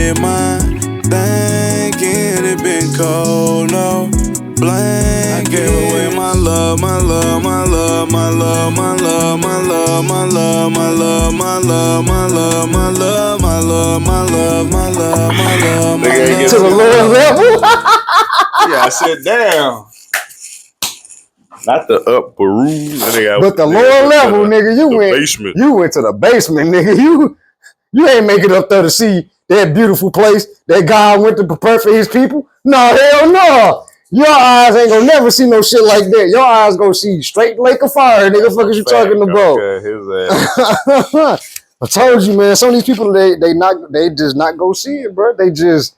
in my thinking it been cold, no blanket. I gave away my love, my love, my love, my love, my love, my love, my love, my love, my love, my love, my love, my love, my love, my love, my love, my love. To the lower level. Yeah, I said down. Not the upper room, but the lower level, nigga, basement. You went to the basement, nigga. You ain't make it up there to see that beautiful place that God went to prepare for his people. No, hell no. Your eyes ain't gonna never see no shit like that. Your eyes gonna see straight lake of fire, nigga. Fuck is you talking about? His ass. I told you, man. Some of these people they just not go see it, bro. They just,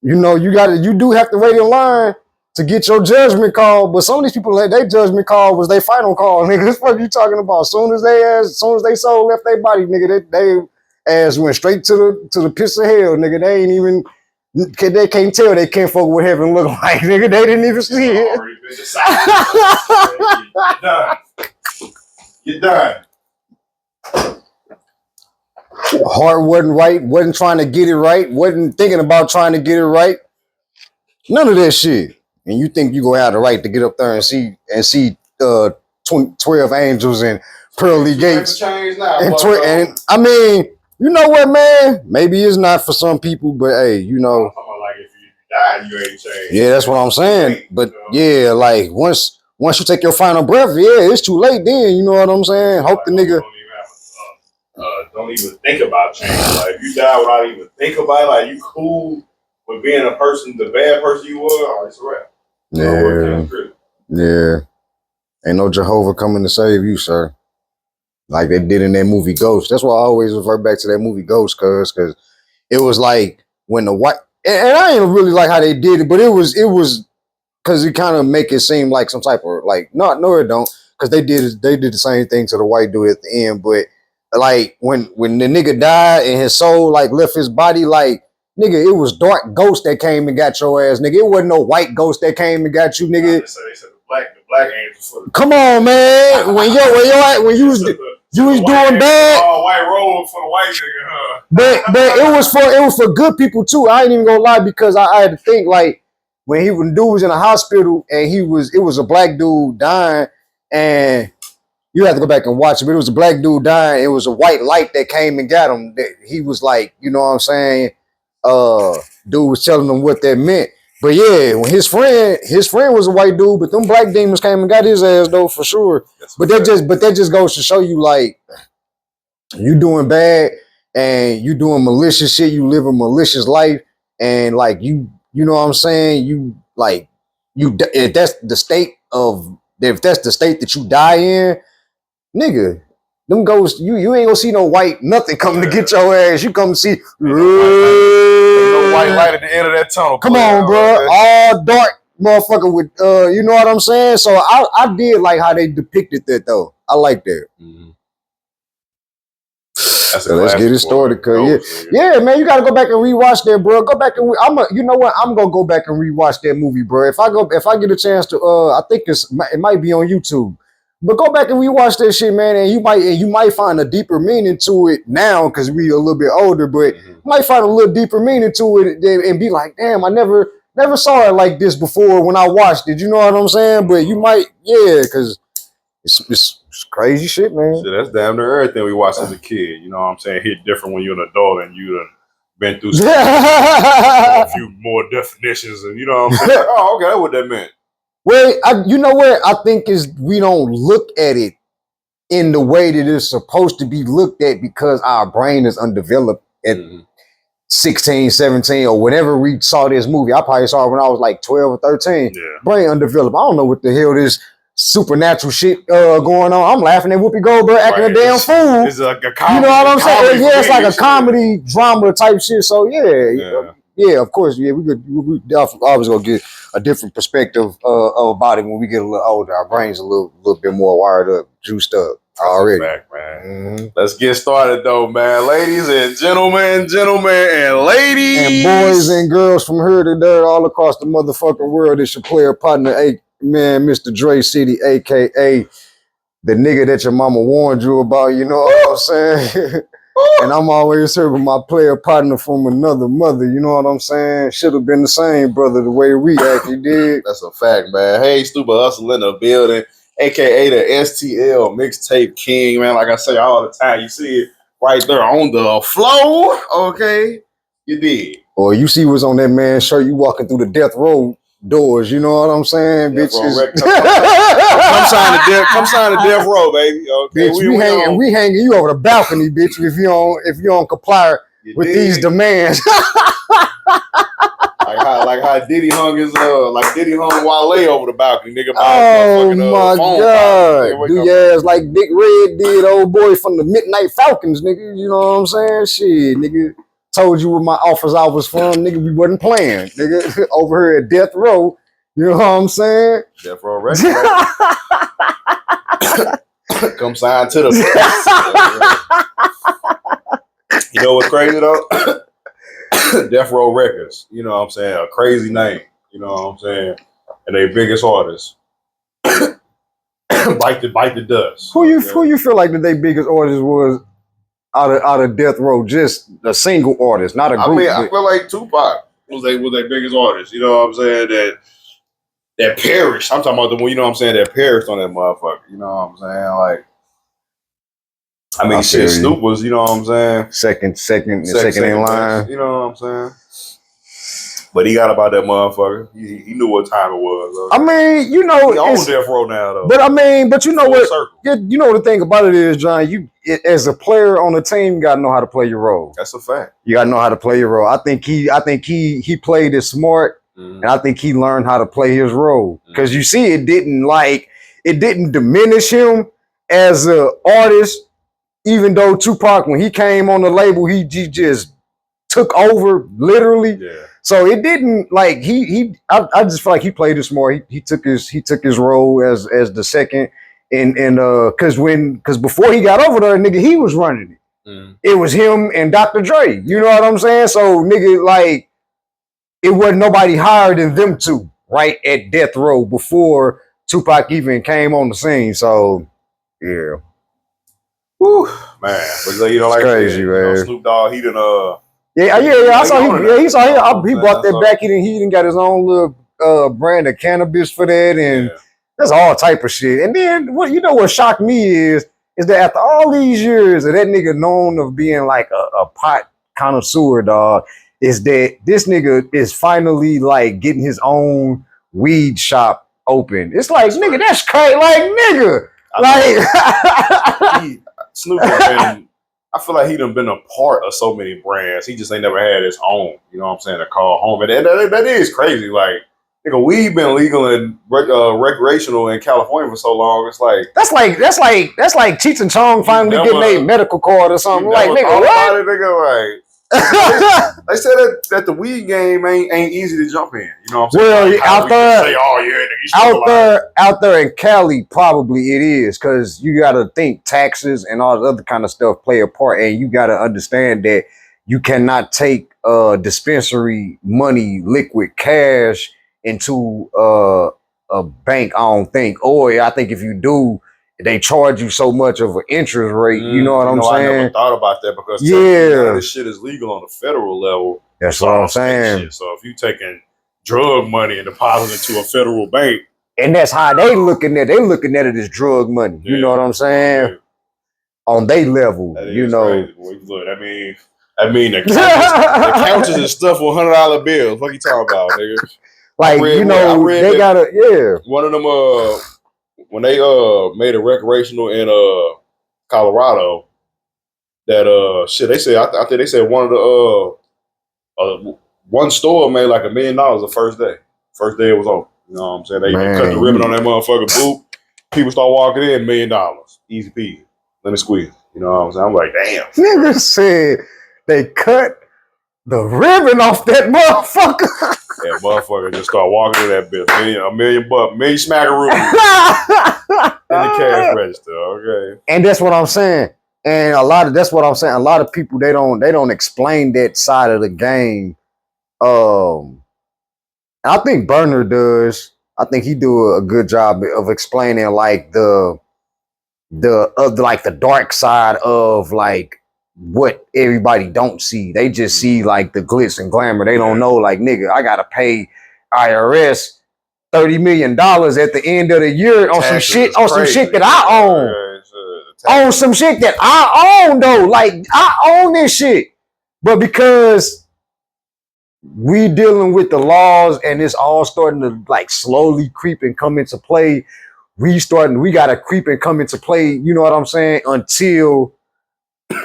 you do have to wait in line to get your judgment call. But some of these people, their judgment call was their final call, nigga. What the fuck you talking about? As soon as they soul left their body, nigga, they ass went straight to the pits of hell, nigga. They ain't even. They can't tell. They can't fuck what heaven look like, nigga. They didn't even see it. You're done. Heart wasn't right. Wasn't trying to get it right. Wasn't thinking about trying to get it right. None of that shit. And you think you gonna have the right to get up there and see 12 angels and pearly gates? And I mean, you know what, man? Maybe it's not for some people, but hey, you know. Like if you die, you ain't changed. Yeah, that's what I'm saying. But yeah, like once you take your final breath, yeah, it's too late then. You know what I'm saying? Hope the nigga. Don't even think about change. Like if you die without even think about it, like you cool with being a person, the bad person you were, it's a wrap. Yeah. Ain't no Jehovah coming to save you, sir. Like they did in that movie Ghost. That's why I always refer back to that movie Ghost, cause it was like when the white, and I ain't really like how they did it, but it was cause it kind of make it seem like some type of like, no, it don't, cause they did the same thing to the white dude at the end, but like when the nigga died and his soul like left his body, like nigga, it was dark ghost that came and got your ass, nigga. It wasn't no white ghost that came and got you, nigga. They said the black angels. Come on, man. When you was doing bad. All white robe for the white nigga, huh? But it was for good people too. I ain't even gonna lie, because I had to think like when dude was in a hospital and it was a black dude dying, and you have to go back and watch it, but it was a black dude dying. It was a white light that came and got him. He was like, you know what I'm saying? Dude was telling him what that meant. But yeah, when his friend was a white dude, but them black demons came and got his ass though for sure. But that just goes to show you, like, you doing bad and you doing malicious shit, you live a malicious life, and like you know what I'm saying? If that's the state that you die in, nigga, them ghosts, you ain't gonna see no white nothing coming to get your ass. You come to see no white light at the end of that tunnel. Come on, bro. All dark motherfucker with you know what I'm saying? So I did like how they depicted that though. I like that. Mm-hmm. So let's get it started, cause yeah, man, you gotta go back and rewatch that, bro. Go back and you know what? I'm gonna go back and rewatch that movie, bro. If I get a chance to, I think it might be on YouTube. But go back and rewatch that shit, man, and you might find a deeper meaning to it now because we a little bit older, but you might find a little deeper meaning to it and be like, damn, I never saw it like this before when I watched it. You know what I'm saying? But you might, yeah, because it's crazy shit, man. Shit, that's damn near everything we watched as a kid. You know what I'm saying? Hit different when you're an adult and you done been through a few more definitions, and you know what I'm saying? Oh, okay, that's what that meant. Well, you know what I think is we don't look at it in the way that it's supposed to be looked at because our brain is undeveloped at 16, 17, or whenever we saw this movie. I probably saw it when I was like 12 or 13. Yeah. Brain undeveloped. I don't know what the hell this supernatural shit going on. I'm laughing at Whoopi Goldberg acting a damn fool. It's like a comedy. You know what I'm saying? Yeah, it's like a comedy drama type shit. So yeah, of course, yeah, we always gonna get a different perspective about it when we get a little older. Our brains a little bit more wired up, juiced up already. Back, man. Mm-hmm. Let's get started though, man. Ladies and gentlemen, and ladies, and boys and girls from here to there, all across the motherfucking world. It's your player partner, man, Mr. Dre City, aka the nigga that your mama warned you about. You know what I'm saying? And I'm always here with my player partner from another mother. You know what I'm saying? Should have been the same, brother, the way we actually did. That's a fact, man. Hey, Stupid Hustle in the building, aka the STL Mixtape King, man. Like I say all the time, you see it right there on the floor. Okay, you did. Or you see what's on that man's shirt, you walking through the death row doors, you know what I'm saying? Death Bitches. Row come sign the death row, baby. Okay, Bitch, we hanging you over the balcony, bitch, if you don't comply with these demands. like how Diddy hung Wale over the balcony, nigga. Oh my God. Do your ass like Big Red did, old boy from the Midnight Falcons, nigga. You know what I'm saying? Shit, nigga. Told you where my office I was from, nigga. We wasn't playing, nigga. Over here at Death Row. You know what I'm saying? Death Row Records. Come sign to the. You know what's crazy though? Death Row Records. You know what I'm saying? A crazy name. You know what I'm saying? And they biggest artists. bite the dust. Who you feel like that they biggest artist was out of Death Row? Just a single artist, not a group. I mean, I feel like Tupac was their biggest artist. You know what I'm saying? That perished. I'm talking about the one, you know what I'm saying, that perished on that motherfucker. You know what I'm saying? Like, I mean, shit, Snoop was, you know what I'm saying? Second in line. You know what I'm saying? But he got about that motherfucker. He knew what time it was. I mean, you know, he on Death Row now, though. But you know what? You know the thing about it is, John. As a player on the team, you gotta know how to play your role. That's a fact. You gotta know how to play your role. I think he played it smart. And I think he learned how to play his role. Because you see, it didn't diminish him as an artist, even though Tupac, when he came on the label, he just took over literally. Yeah. So it didn't like I just feel like he played it smart. He took his role as the second and because before he got over there, nigga, he was running it. It was him and Dr. Dre. You know what I'm saying? So nigga, like, it wasn't nobody higher than them two, right, at Death Row before Tupac even came on the scene. So, yeah. Whew, man. But you know, like crazy, man. You know, Snoop Dogg, he done Yeah. I saw he brought that back. He done got his own little brand of cannabis for that, and that's all type of shit. And then what shocked me is that after all these years of that nigga known of being like a pot connoisseur, dog, is that this nigga is finally like getting his own weed shop open. It's like, nigga, that's crazy. Like, nigga. Snoop has been, I feel like he done been a part of so many brands. He just ain't never had his own, you know what I'm saying, to call home. And that is crazy. Like, nigga, weed been legal and recreational in California for so long. It's like that's like Cheech and Chong finally getting a medical card or something. Like, nigga, what? They said that the weed game ain't easy to jump in. You know what I'm saying? Well, out there in Cali, probably it is, because you got to think taxes and all the other kind of stuff play a part, and you got to understand that you cannot take dispensary money, liquid cash, into a bank. I don't think, or I think if you do, they charge you so much of an interest rate. You know what I'm saying? I never thought about that because this shit is legal on the federal level. That's what I'm saying. So if you taking drug money and depositing it to a federal bank, and that's how they looking at it. They looking at it as drug money. You know what I'm saying? Yeah. On their level, you know. Look, I mean the couches and stuff with $100 bills. What you talking about, nigga? Like, they gotta, one of them when they made it recreational in Colorado, that they said I think they said one of the one store made like $1 million the first day. First day it was open. You know what I'm saying? They cut the ribbon on that motherfucker, boop. People start walking in, $1 million. Easy peasy. Let me squeeze. You know what I'm saying? I'm like, damn. Nigga said they cut the ribbon off that motherfucker. That motherfucker just start walking in that bitch. $1 million smackaroos in the cash register. Okay. And that's what I'm saying. And that's what I'm saying. A lot of people, they don't explain that side of the game. I think Burner does. I think he do a good job of explaining like the dark side of like what everybody don't see. They just see like the glitz and glamour. They don't know like, nigga, I gotta pay IRS $30 million at the end of the year on some shit, on some shit that I own. On some shit that I own though. Like I own this shit. But because we dealing with the laws and it's all starting to like slowly creep and come into play, we gotta creep and come into play, you know what I'm saying, until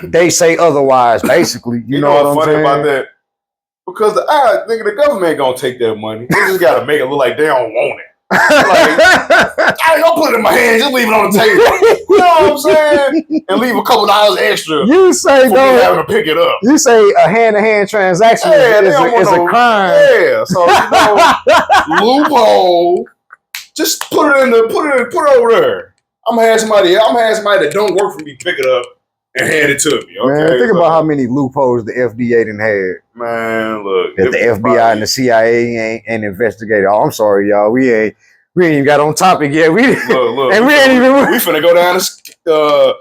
they say otherwise, basically. You know what I'm funny saying? About that? Because the government gonna take that money. They just gotta make it look like they don't want it. Like, I ain't gonna put it in my hands, just leave it on the table. You know what I'm saying? And leave a couple dollars extra. You say no, having to pick it up. You say a hand-to-hand transaction is a crime. Yeah, so loophole. Just put it over there. I'm gonna have somebody that don't work for me pick it up and hand it to me. Okay? Man, think about how many loopholes the FDA done had. Man, look. That the FBI and the CIA ain't investigated. Oh, I'm sorry, y'all. We ain't even got on topic yet. Look, and we ain't even. We finna go down the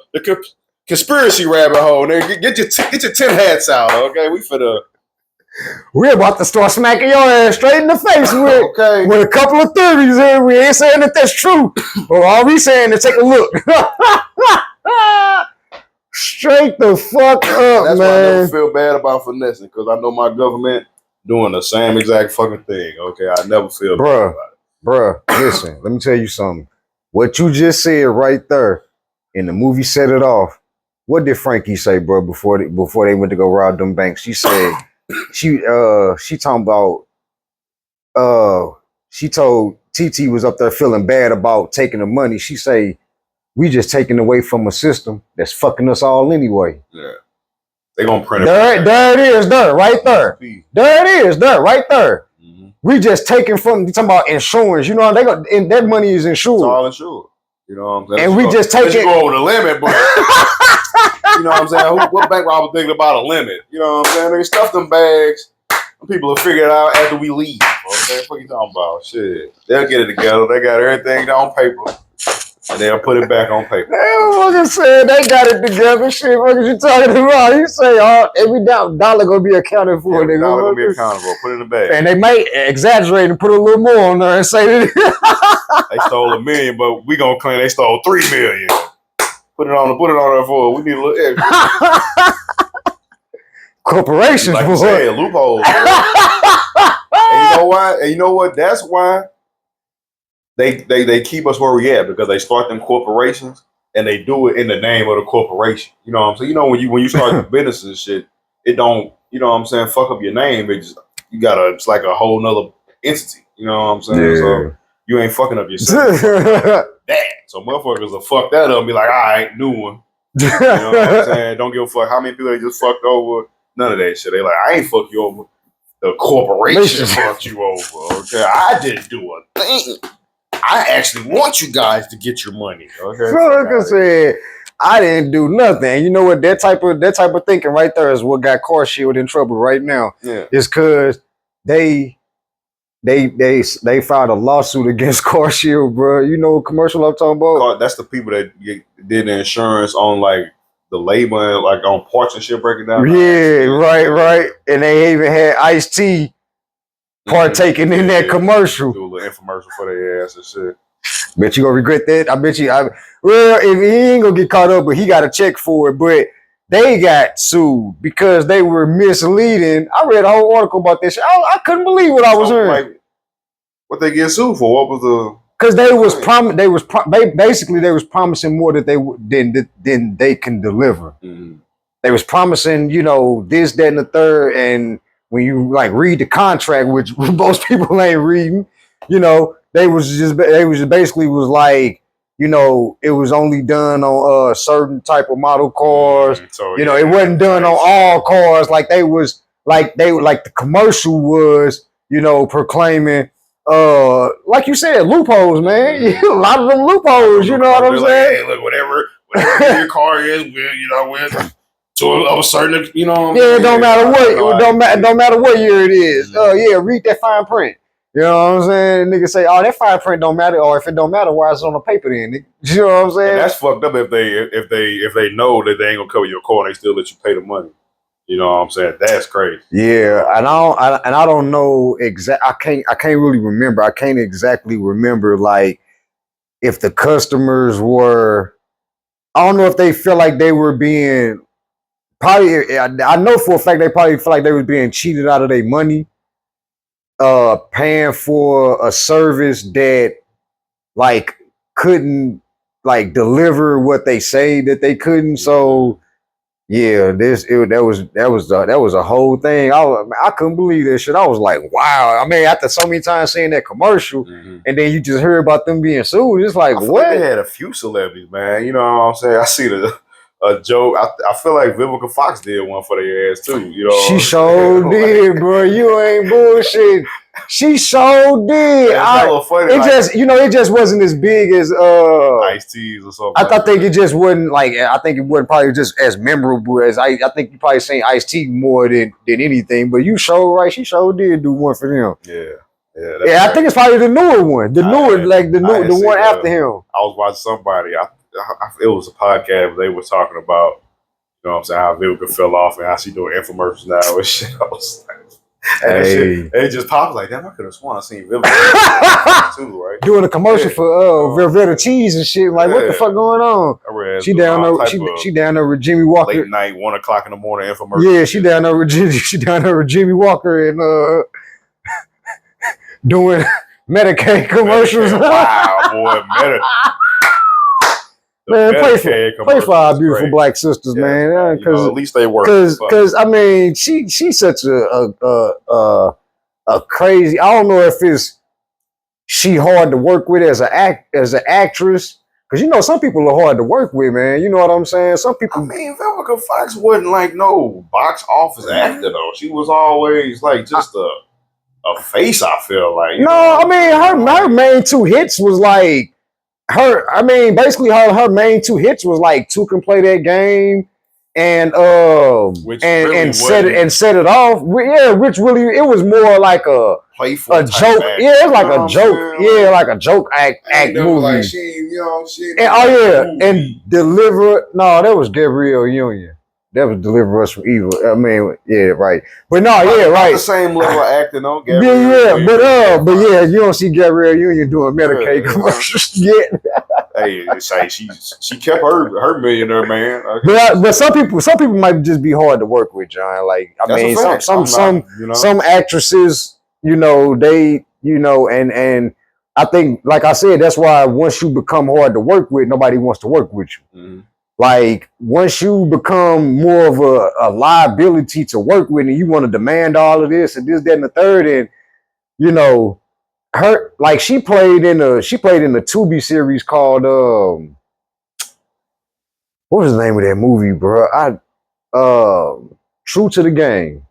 conspiracy rabbit hole. Get your tin hats out, okay? We're about to start smacking your ass straight in the face with a couple of theories here. We ain't saying that that's true, but all we saying is take a look. Straight the fuck up, that's man. Why I never feel bad about finessing, because I know my government doing the same exact fucking thing. Okay, I never feel bad about it. Bruh, listen, let me tell you something. What you just said right there in the movie Set It Off. What did Frankie say, bro? Before they went to go rob them banks, she said she talking about she told TT was up there feeling bad about taking the money. She say, we just taking away from a system that's fucking us all anyway. Yeah. They gonna print it. There it is, right there. There it is, right there. Mm-hmm. We just taking from, talking about insurance. You know, and that money is insured. It's all insured. You know what I'm saying? And we just take it. Go over the limit, but you know what I'm saying? What bank robber thinking about a limit? You know what I'm saying? They stuff them bags. People will figure it out after we leave. Okay, what you talking about? Shit. They'll get it together. They got everything on paper. And they'll put it back on paper. They fucking said they got it together. Shit, what are you talking about? You say every dollar gonna be accounted for. Every dollar gonna be accounted for. Put it in the bag. And they may exaggerate and put a little more on there and say that they stole $1 million, but we gonna claim they stole $3 million. Put it on there for. We need a little extra. Corporations, like you said, loopholes. And you know what? That's why they keep us where we at, because they start them corporations and they do it in the name of the corporation. You know what I'm saying? You know, when you start the business and shit, it don't, you know what I'm saying, fuck up your name. It's like a whole nother entity. You know what I'm saying? Yeah. So you ain't fucking up yourself. That. So motherfuckers will fuck that up and be like, all right, new one. You know what I'm saying? Don't give a fuck how many people they just fucked over. None of that shit. They like, I ain't fuck you over. The corporation fucked you over. Okay, I didn't do a thing. I actually want you guys to get your money. Okay. So like I said, I didn't do nothing. You know what? That type of thinking right there is what got CarShield in trouble right now. Yeah. It's because they filed a lawsuit against CarShield, bro. You know what commercial I'm talking about? That's the people that did the insurance on like the labor and like on parts and shit breaking down. Yeah, right. And they even had Ice-T partaking in that commercial. Do a little infomercial for their ass and shit. Bet you gonna regret that. I bet you. Well, if he ain't gonna get caught up, but he got a check for it. But they got sued because they were misleading. I read a whole article about this shit. I couldn't believe what I was hearing. Like, what they get sued for? What was the? Because they was promising more that than they can deliver. Mm-hmm. They was promising, you know, this, that, and the third. And when you like read the contract, which most people ain't reading, you know, they was basically was like, you know, it was only done on certain type of model cars. So, you know, it wasn't done on all cars. Like the commercial was, you know, proclaiming. Like you said, loopholes, man. A lot of them loopholes. You know what I'm saying? Hey, look, whatever your car is, we're to a certain, you know. Yeah, it don't matter what. Don't matter what year it is. Yeah, read that fine print. You know what I'm saying? Niggas say, oh, that fine print don't matter, or if it don't matter, why is it on the paper then? Nigga? You know what I'm saying? And that's fucked up if they know that they ain't gonna cover your car and they still let you pay the money. You know what I'm saying? That's crazy. Yeah, and I don't know I can't really remember. I can't exactly remember like if the customers were. I don't know if they feel like they were being probably. I know for a fact they probably feel like they was being cheated out of their money. Paying for a service that like couldn't like deliver what they say that they couldn't. So yeah, that was a whole thing. I couldn't believe that shit. I was like, wow. I mean, after so many times seeing that commercial, and then you just hear about them being sued, it's like, what? Like they had a few celebrities, man. You know what I'm saying? I see a joke. I feel like Vivica Fox did one for their ass too. You know, she sure did, bro. You ain't bullshit. She sure did. Funny, it just wasn't as big as Ice-T's or something. I think it just wasn't like. I think it wasn't probably just as memorable as I think you probably seen Ice-T more than anything. But you sure right. She sure did do one for them. Yeah. I think it's probably the newer one. The one after him. I was watching somebody. It was a podcast where they were talking about, you know what I'm saying, how Vivica fell off and how she doing infomercials now and shit. I was like, and it just popped like, damn, I could have sworn I seen Vivica too, right? Doing a commercial for Velveeta cheese and shit. Like, what the fuck going on? She down there with Jimmy Walker. Late night, 1 o'clock in the morning infomercial. Yeah, she down there with Jimmy Walker and doing Medicaid commercials. Wow, boy, Man, play for our beautiful black sisters, man. Because at least they work. Because I mean, she's such a crazy. I don't know if it's she hard to work with as an actress. Because some people are hard to work with, man. You know what I'm saying? Some people. I mean, Vivica Fox wasn't like no box office actor though. She was always like just a face. I feel like. I mean her main two hits was like. Basically her main two hits was like Two Can Play That Game and set it off. Yeah, which really it was more like a playful joke. Act. Yeah, it's like a joke. Yeah, like a joke act movie. Like and Deliver. No, that was Gabrielle Union. That was Deliver Us from Evil. I mean, yeah, right. But no, yeah, right. The same level of acting on Gabrielle. But yeah, you don't see Gabrielle Union doing Medicaid commercials yet. Hey, say she kept her millionaire man. But some people might just be hard to work with, John. Like some actresses, they and I think, like I said, that's why once you become hard to work with, nobody wants to work with you. Mm-hmm. Like once you become more of a liability to work with, and you want to demand all of this and this, that, and the third, and her like she played in the Tubi series called what was the name of that movie, bro? True to the Game.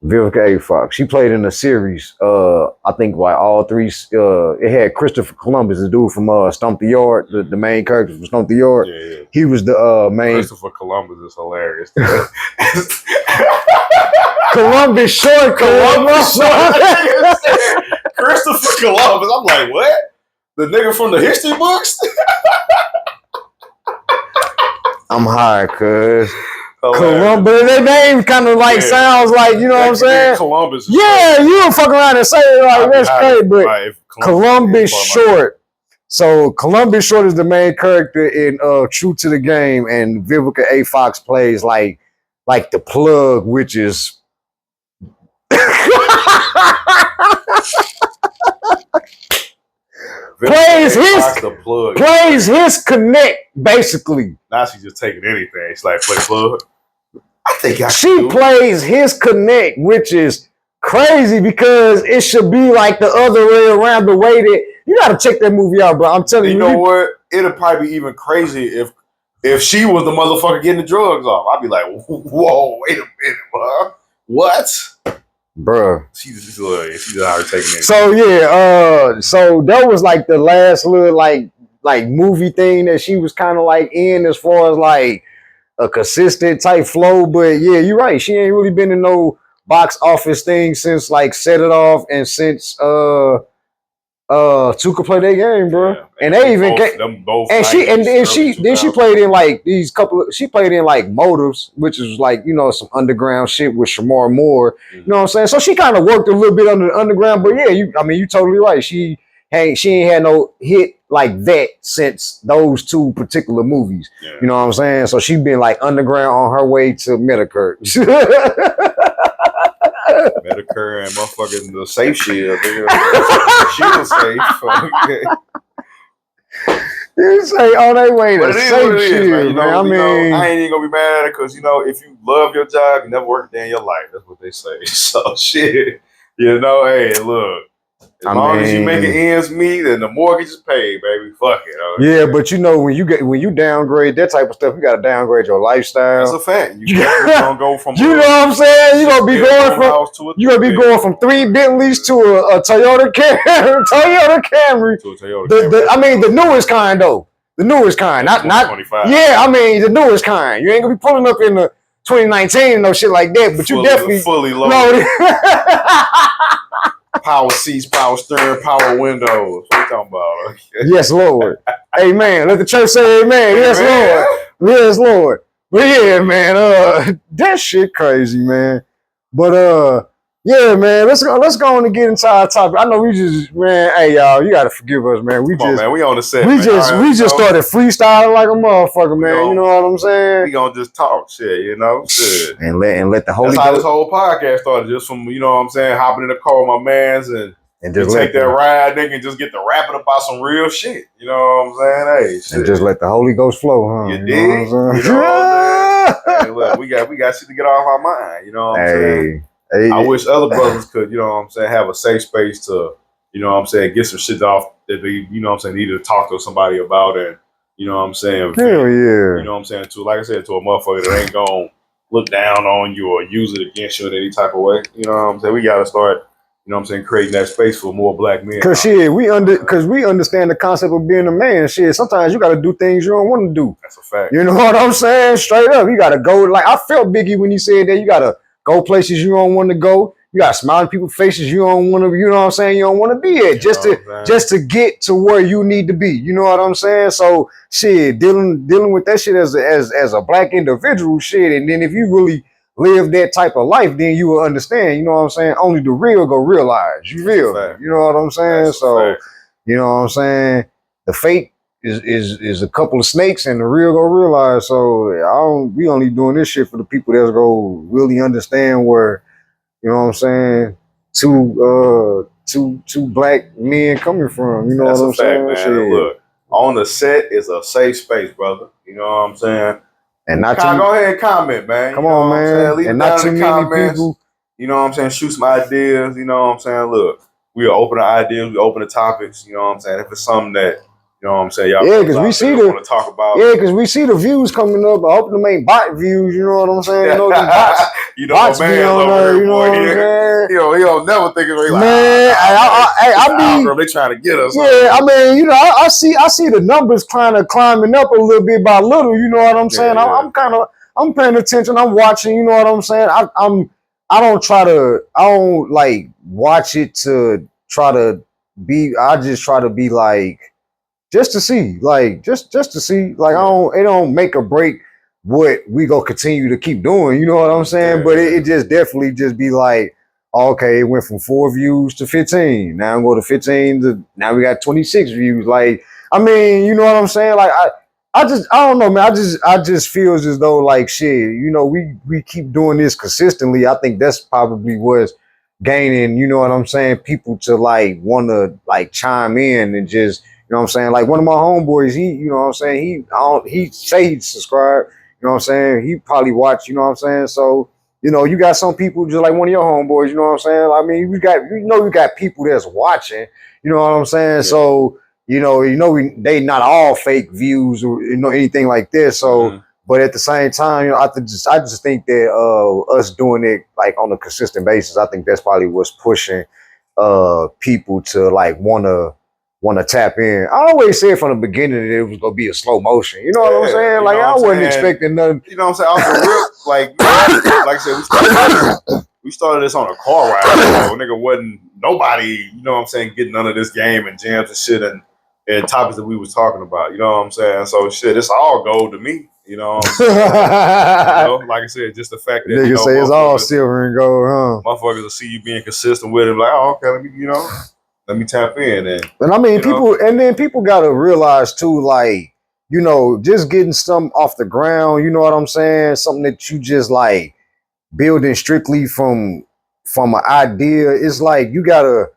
Vivica A. Fox. She played in a series. I think by all three. It had Christopher Columbus, the dude from Stomp the Yard, the main character from Stomp the Yard. Yeah. He was the main. Christopher Columbus is hilarious. Columbus Short. Christopher Columbus. I'm like, what? The nigga from the history books? I'm high, cuz. Columbus, their name kind of like sounds like, you know what I'm saying? Columbus. Yeah, you don't fuck around and say it like that's crazy, but Columbus Short. So Columbus Short is the main character in True to the Game, and Vivica A. Fox plays like the plug, which is plays his connect basically. Now she's just taking anything. She's like, play plug. I think she plays his connect, which is crazy because it should be like the other way around. The way that you got to check that movie out, bro. I'm telling you. You know what? It'll probably be even crazy if she was the motherfucker getting the drugs off. I'd be like, whoa, wait a minute, bro. What? Bruh. She's out here taking it. So yeah, so that was like the last little like movie thing that she was kind of like in as far as like a consistent type flow. But yeah, you're right. She ain't really been in no box office thing since like Set It Off and since Tuka Play Their Game, bro. Yeah. And they even them both and she and then she 2000s. played in like these couple she played in like Motives, which is like, you know, some underground shit with Shamar Moore. You know what I'm saying? So she kind of worked a little bit under the underground, but yeah, you totally right. She ain't had no hit like that since those two particular movies. Yeah. You know what I'm saying? So she been like underground on her way to Medicare. Medicare and motherfucking the safe shield. She was safe. Okay. You say on their way to safe shield, man. You know, man. I mean, I ain't even gonna be mad because, you know, if you love your job, you never work a day in your life. That's what they say. So shit, you know, hey, look. As long as you making ends meet and the mortgage is paid, baby, fuck it. Okay? Yeah, but you know, when you downgrade that type of stuff, you gotta downgrade your lifestyle. That's a fact. You gonna go from you know what I'm saying? You gonna be going from 3 Bentleys to a Toyota Camry. I mean the newest kind though. The newest kind. Not 25. Yeah, I mean the newest kind. You ain't gonna be pulling up in the 2019 and no shit like that, but you definitely fully loaded. Power seats, power steering, power windows. What you talking about? Okay. Yes, Lord. Amen. Let the church say amen. Yes, Lord. Yes, Lord. But yeah, man, that shit crazy, man. But yeah, man, let's go on and get into our topic. I know we just, man, hey y'all, you gotta forgive us, man. Come on, man, we on the set. We just started freestyling like a motherfucker, man. You know what I'm saying? We gonna just talk shit, you know? Shit. And let the Holy That's how this whole podcast started, just from, you know what I'm saying, hopping in the car with my mans and just take that ride, nigga, and just get to rapping about some real shit. You know what I'm saying? Hey, shit. And just let the Holy Ghost flow, huh? You dig? You know what I'm saying? Hey, look, we got shit to get off our mind. You know what I'm saying? Hey. I wish other brothers could, you know what I'm saying, have a safe space to, you know what I'm saying, get some shit off that they, you know what I'm saying, need to talk to somebody about, and, you know what I'm saying, hell yeah. You know what I'm saying, to, like I said, to a motherfucker that ain't gonna look down on you or use it against you in any type of way. You know what I'm saying? We gotta start, you know what I'm saying, creating that space for more black men. Cause shit, we understand the concept of being a man. Shit, sometimes you gotta do things you don't want to do. That's a fact. You know what I'm saying? Straight up. You gotta go, like I felt Biggie when he said that you gotta go places you don't want to go. You gotta smile in people's faces you don't want to, you know what I'm saying, you don't want to be at, just to get to where you need to be. You know what I'm saying? So shit, dealing with that shit as a black individual, shit, and then if you really live that type of life, then you will understand, you know what I'm saying? Only the real go realize. You feel? You know what I'm saying? So, you know what I'm saying? The fake is a couple of snakes and the real go realize. So we only doing this shit for the people that's go really understand where, you know what I'm saying, two black men coming from. You know what I'm saying? Man. Look, on the set is a safe space, brother. You know what I'm saying? And not go ahead and comment, man. Come on, man. Leave and not too many people. You know what I'm saying? Shoot some ideas. You know what I'm saying? Look, we are open to ideas. We open to topics. You know what I'm saying? If it's something that, you know what I'm saying, y'all because we see want to talk about. Yeah, because we see the views coming up. I hope them ain't bot views. You know what I'm saying? You know them bots. You know, bots man, be on there. You know what I'm saying? He don't never think of me like, man. They trying to get us. Yeah, I mean, you know, I see the numbers kind of climbing up a little bit by little. You know what I'm saying? Yeah. I'm paying attention. I'm watching. You know what I'm saying? I don't like watch it to try to be. I just try to be like. Just to see, like, just to see, like, it don't make or break what we go continue to keep doing. You know what I'm saying? Yeah. But it just definitely just be like, okay, it went from 4 views to 15. Now I'm going to 15 to now we got 26 views. Like, I mean, you know what I'm saying? Like, I don't know, man. I just feels as though like shit. You know, we keep doing this consistently. I think that's probably what's gaining. You know what I'm saying? People to like want to like chime in and just. You know what I'm saying? Like one of my homeboys, you know what I'm saying? He say he subscribed, you know what I'm saying? He probably watch, you know what I'm saying? So, you know, you got some people just like one of your homeboys, you know what I'm saying? I mean, you got people that's watching, you know what I'm saying? Yeah. So, you know, they not all fake views or, you know, anything like this. So, but at the same time, you know, I just think that us doing it like on a consistent basis, I think that's probably what's pushing people to like want to tap in. I always said from the beginning that it was gonna be a slow motion. You know what I'm saying? Like I wasn't expecting nothing. You know what I'm saying? Off the rip, like I said, we started this on a car ride. So nigga wasn't nobody, you know what I'm saying, getting none of this game and jams and shit and topics that we was talking about. You know what I'm saying? So shit, it's all gold to me. You know what I'm saying? You know, like I said, just the fact that Niggas say it's all silver and gold, huh? Motherfuckers will see you being consistent with it, like, oh, okay, let me, you know, let me tap in. And I mean, people gotta realize too, like, you know, just getting something off the ground, you know what I'm saying? Something that you just like building strictly from an idea. It's like you gotta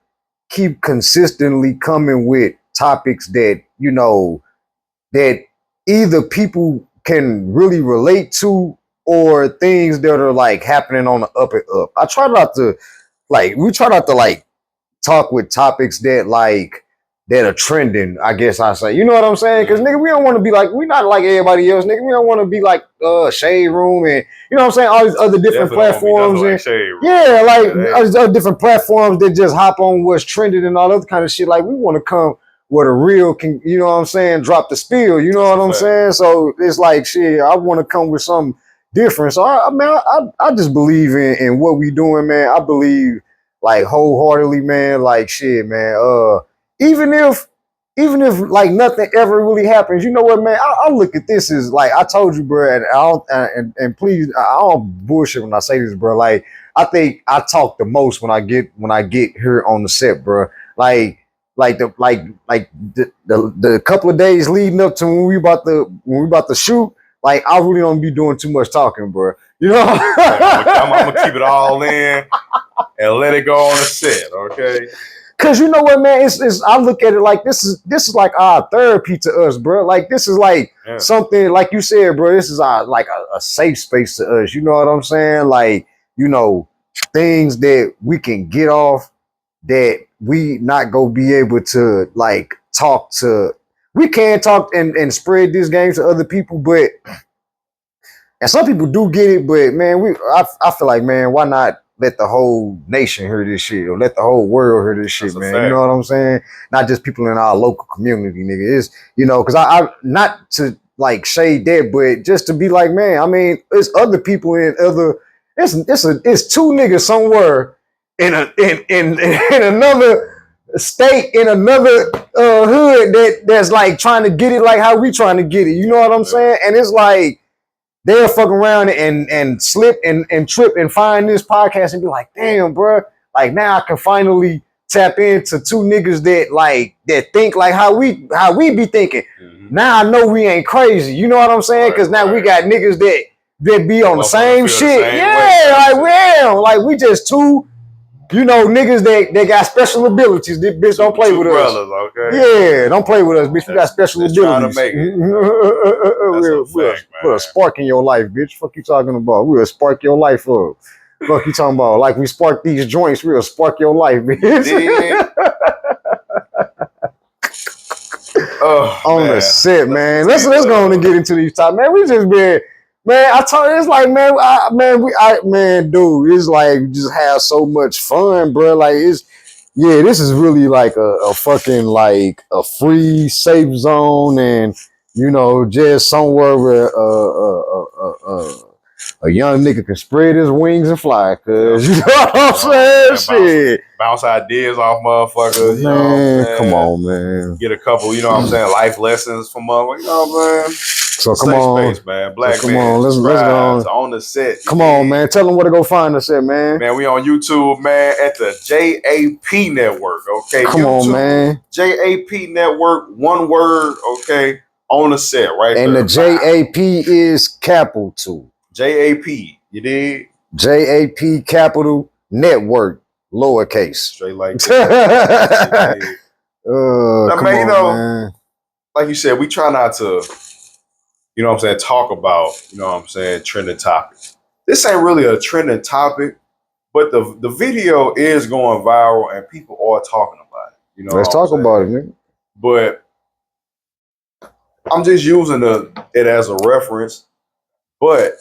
keep consistently coming with topics that, you know, that either people can really relate to or things that are like happening on the up and up. We try not to like talk with topics that like that are trending, I guess I say. You know what I'm saying? Because nigga, we don't want to be like, we not like everybody else, nigga. We don't want to be like Shade Room and you know what I'm saying, all these other different platforms and yeah, like different platforms that just hop on what's trending and all other kind of shit. Like we want to come where the real can, you know what I'm saying, drop the spiel, you know what I'm saying? So it's like shit, I want to come with something different. So I just believe in what we doing, man. I believe like wholeheartedly, man, like shit, man. Even if like nothing ever really happens, you know what, man? I look at this as like I told you, bro, and I don't, and please, I don't bullshit when I say this, bro. Like I think I talk the most when I get here on the set, bro. Like the couple of days leading up to when we about to shoot, like I really don't be doing too much talking, bro. You know, I'm gonna keep it all in and let it go on the set, okay? Cause you know what, man, it's I look at it like this is like our therapy to us, bro. Like this is like something, like you said, bro. This is our like a safe space to us. You know what I'm saying? Like, you know, things that we can get off that we not gonna be able to like talk to. We can talk and spread this game to other people, but and some people do get it, but man, I feel like, man, why not let the whole nation hear this shit or let the whole world hear this shit, man? You know what I'm saying? Not just people in our local community, nigga. It's, you know, because I not to like shade that, but just to be like, man, I mean, it's other people in other. It's two niggas somewhere in another state, in another hood that's like trying to get it like how we trying to get it. You know what I'm saying? And it's like they'll fuck around and slip and trip and find this podcast and be like, damn, bro, like now I can finally tap into two niggas that think like how we be thinking. Mm-hmm. Now I know we ain't crazy. You know what I'm saying? Because now we got niggas that be on the same shit. Like we just two, you know, niggas that got special abilities. This bitch don't play with us. Okay? Yeah, don't play with us, bitch. We got special abilities. We'll put a spark in your life, bitch. Fuck you talking about? We'll spark your life up. Fuck you talking about? Like we spark these joints, we'll spark your life, bitch. On the set, man. Let's go on and get into these topics, man. We just been. Man, I told you, it's like, man, dude, it's like just have so much fun, bro. Like this is really like a fucking like a free safe zone, and you know, just somewhere where a young nigga can spread his wings and fly, cause you know what I'm saying? Shit. Bounce ideas off motherfuckers. Man, come on, man. Get a couple, you know what I'm saying, life lessons from motherfuckers, you know what I'm saying? So come on, space, man. Black so man. Come on, let's go on the set. Come on, man. Tell them where to go find us at, man. Man, we on YouTube, man, at the JAP Network. Okay, come YouTube, on, man. JAP Network, one word. Okay, on the set, right? And the JAP is capital. JAP, you dig? JAP capital Network, lowercase. Straight like that. Now, man, you know, man. Like you said, we try not to, you know what I'm saying, talk about, you know what I'm saying, trending topics. This ain't really a trending topic, but the video is going viral and people are talking about it. You know, let's talk about it, man. But I'm just using it as a reference. But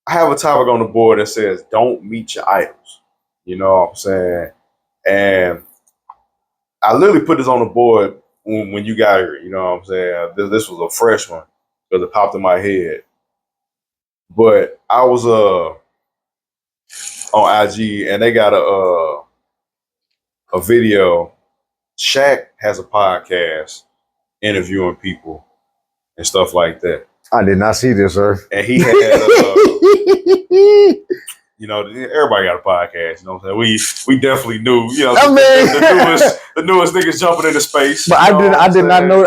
I have a topic on the board that says, don't meet your idols. You know what I'm saying? And I literally put this on the board when you got here. You know what I'm saying? This was a fresh one because it popped in my head. But I was on IG, and they got a video. Shaq has a podcast interviewing people and stuff like that. I did not see this, sir. And he had, you know, everybody got a podcast. You know what I'm saying? We definitely knew. You know, the newest niggas jumping into space. But I did not know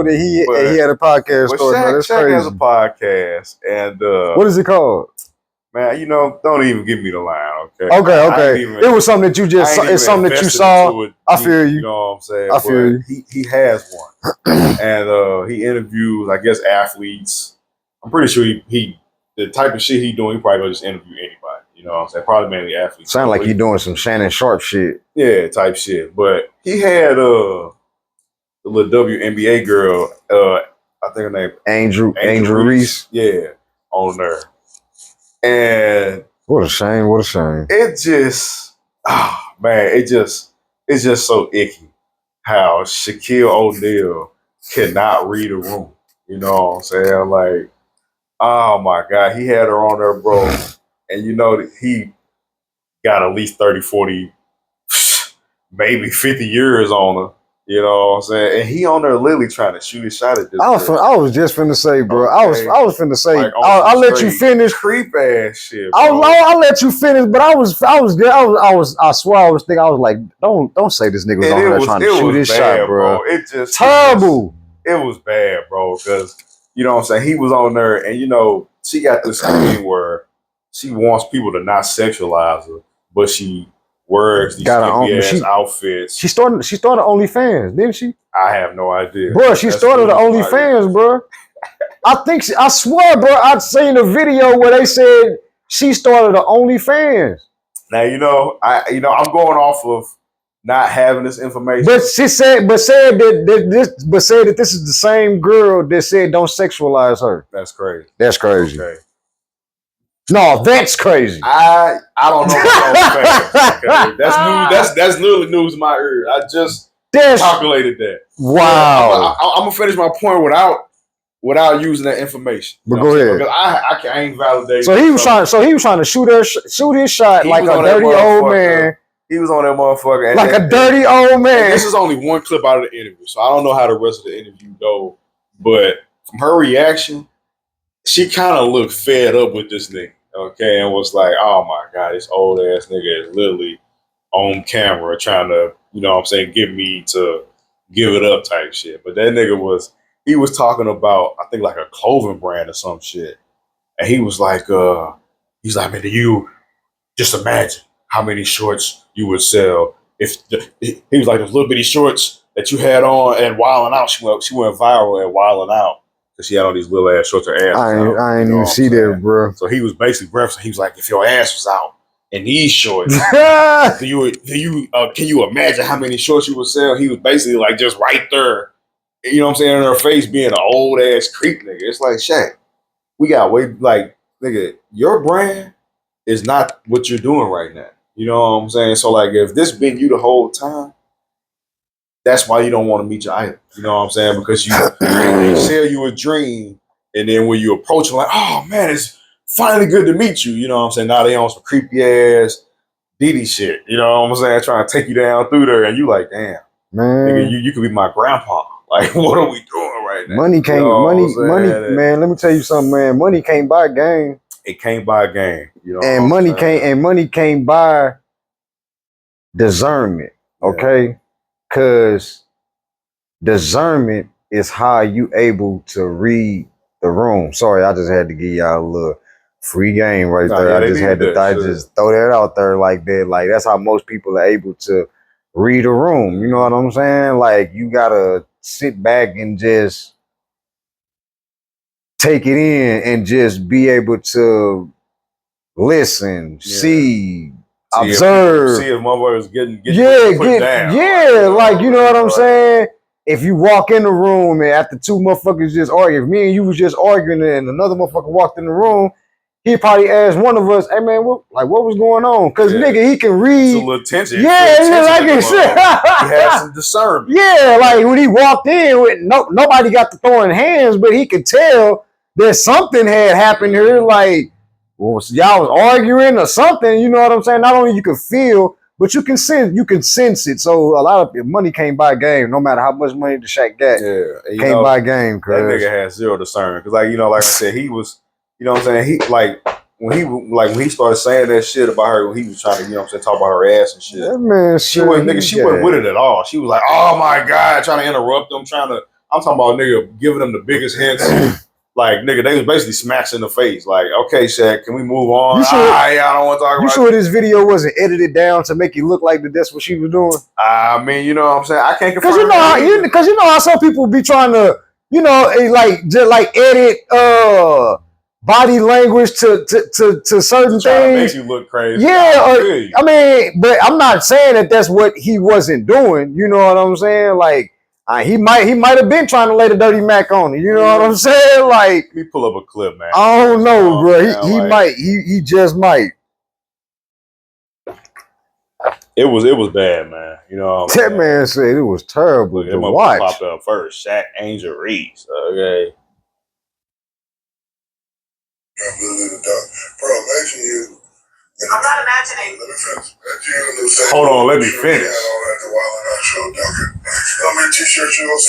that he had a podcast. But story, Shaq has a podcast, and what is it called? Man, you know, don't even give me the line, okay? Okay. It was something that you just saw. It's something that you saw. I feel you. You know what I'm saying? I feel you. He has one, and he interviews, I guess, athletes. I'm pretty sure he the type of shit he doing. He probably gonna just interview anybody. You know what I'm saying? Probably mainly athletes. Sound like he doing some Shannon Sharp shit. Yeah, type shit. But he had the little WNBA girl. I think her name Angel Reese. Yeah, on there. And what a shame! It just, it's just so icky how Shaquille O'Neal cannot read a room. You know what I'm saying? Like, oh my God, he had her on there, bro. And you know that he got at least 30, 40, maybe 50 years on her. You know what I'm saying? And he on there literally trying to shoot a shot at this. I was just finna say, bro. Okay. I was finna say. Like, I'll let you finish. Creep ass shit. I'll let you finish. But I swear I was thinking. I was like, don't say this nigga was on there trying to shoot his shot, bro. It just terrible. It was bad, bro. Because you know what I'm saying. He was on there, and you know she got this thing where she wants people to not sexualize her, but she wears these ass outfits. She started OnlyFans, didn't she? I have no idea. Bro, she started the OnlyFans, bro. I swear, bro, I'd seen a video where they said she started the OnlyFans. Now, I'm going off of not having this information. But said that this is the same girl that said don't sexualize her. That's crazy. That's crazy. Okay. No, that's crazy. I don't know what okay. That's new. That's literally news in my ear. I just calculated that. Wow. I'm gonna finish my point without using that information. But go ahead. Because I ain't validating. So he was trying to shoot his shot like a dirty old man. He was on that motherfucker. Like a dirty old man. This is only one clip out of the interview, so I don't know how the rest of the interview go. But from her reaction, she kind of looked fed up with this nigga, okay, and was like, oh my God, this old ass nigga is literally on camera trying to, you know what I'm saying, get me to give it up type shit. But that nigga was talking about, I think like a clothing brand or some shit. And he was like, he's like, man, do you just imagine how many shorts you would sell if he was like those little bitty shorts that you had on and Wildin' Out. She went viral at Wildin' Out. She had all these little ass shorts. Her ass. I ain't even see that, bro. So he was basically referencing. He was like, "If your ass was out in these shorts, can you imagine how many shorts you would sell?" He was basically like just right there, you know what I'm saying, in her face, being an old ass creep nigga. It's like, Shaq, we got way like nigga. Your brand is not what you're doing right now. You know what I'm saying? So like, if this been you the whole time, that's why you don't want to meet your idol. You know what I'm saying? Because you sell you a dream, and then when you approach them, like, oh man, it's finally good to meet you. You know what I'm saying? Now they on some creepy ass Diddy shit. You know what I'm saying? Trying to take you down through there, and you like, damn, man, nigga, you could be my grandpa. Like, what are we doing right now? Money can't, man. Let me tell you something, man. Money can't buy a game. It can't buy a game. You know, and money can't buy discernment. Okay. Because discernment is how you able to read the room. Sorry, I just had to give y'all a little free game right there. Yeah, I just had to just throw that out there like that. Like, that's how most people are able to read a room. You know what I'm saying? Like, you gotta sit back and just take it in and just be able to listen, see, observe. See if motherfuckers getting put down. Yeah, like, you know what I'm saying? If you walk in the room and after two motherfuckers just argue, if me and you was just arguing and another motherfucker walked in the room, he'd probably ask one of us, hey man, what was going on? Because nigga, he can read. It's a little tension. Yeah, like I said. He had some discernment. Yeah, like when he walked in, with nobody got to throwing hands, but he could tell that something had happened here. Like, well, y'all was arguing or something. You know what I'm saying? Not only you can feel, but you can sense it. So a lot of money can't buy a game, no matter how much money the Shaq got. Yeah, Can't buy a game, that cuz. nigga had zero discernment. Cause like like I said, he was, you know what I'm saying. He when he started saying that shit about her, when he was trying to, you know what I'm saying, talk about her ass and shit. That man, She wasn't with it at all. She was like, oh my God, trying to interrupt them, I'm talking about nigga giving them the biggest hints. Like, nigga, they was basically smacks in the face. Like, okay, Shaq, can we move on? I don't want to talk about it. You sure this video wasn't edited down to make it look like that's what she was doing? I mean, you know what I'm saying? I can't confirm. Because you know how some people be trying to, you know, just edit body language to certain things. Make you look crazy. Yeah, I mean, but I'm not saying that's what he wasn't doing. You know what I'm saying? Like, he might have been trying to lay the dirty Mac on it. You know what I'm saying? Like, let me pull up a clip, man. I don't know, bro. He might. He just might. It was bad, man. You know what I'm that man said it was terrible to watch. Popped up first. Shaq Angel Reese. Okay. Bro, imagine you. I'm not imagining. Let me finish. Hold on, let me finish. How many t-shirts you gonna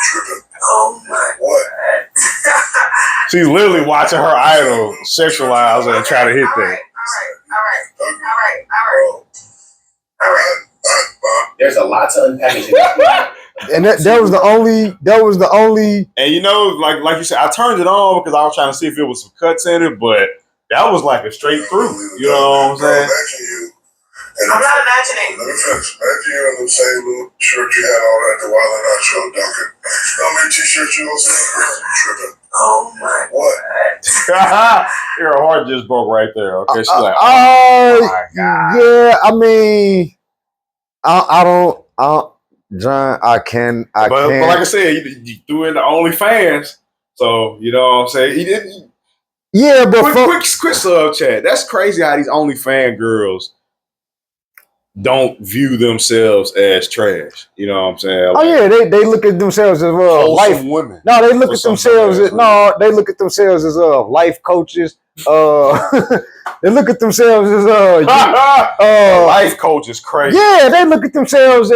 tripping? Oh my. What? She's literally watching her idol sexualize and try to hit that. All right. There's a lot to unpack. And that was the only. And you know, like you said, I turned it on because I was trying to see if it was some cuts in it, but that was like a straight through. You know what I'm saying? I'm not imagining. Let me finish. Imagine you in the same little shirt you had all at the Wild and Out show, Duncan. How many t-shirts you gonna say? Tripping. Oh my. What? Her heart just broke right there. Okay, she's like, oh my God. Yeah, I mean, I don't. John, I can't. But like I said, you threw in the OnlyFans, so you know what I'm saying. He didn't. Yeah, but quick sub chat. That's crazy how these OnlyFans girls don't view themselves as trash. You know what I'm saying? Like, they look at themselves as life women. No, they look at themselves as they look at themselves as life coaches. They look at themselves as life coach is crazy. Yeah, they look at themselves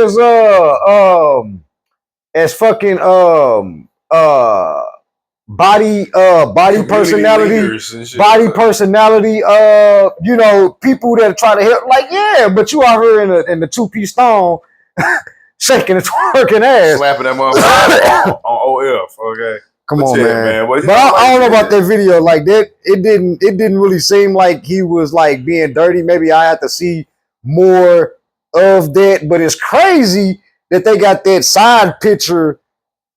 as fucking body personality, you know, people that try to help, like, yeah, but you out here in the 2-piece thong shaking and twerking ass. Slapping that motherfucker on OF, okay. Come on, man. But I don't know about that video. Like that, it didn't really seem like he was like being dirty. Maybe I have to see more of that. But it's crazy that they got that side picture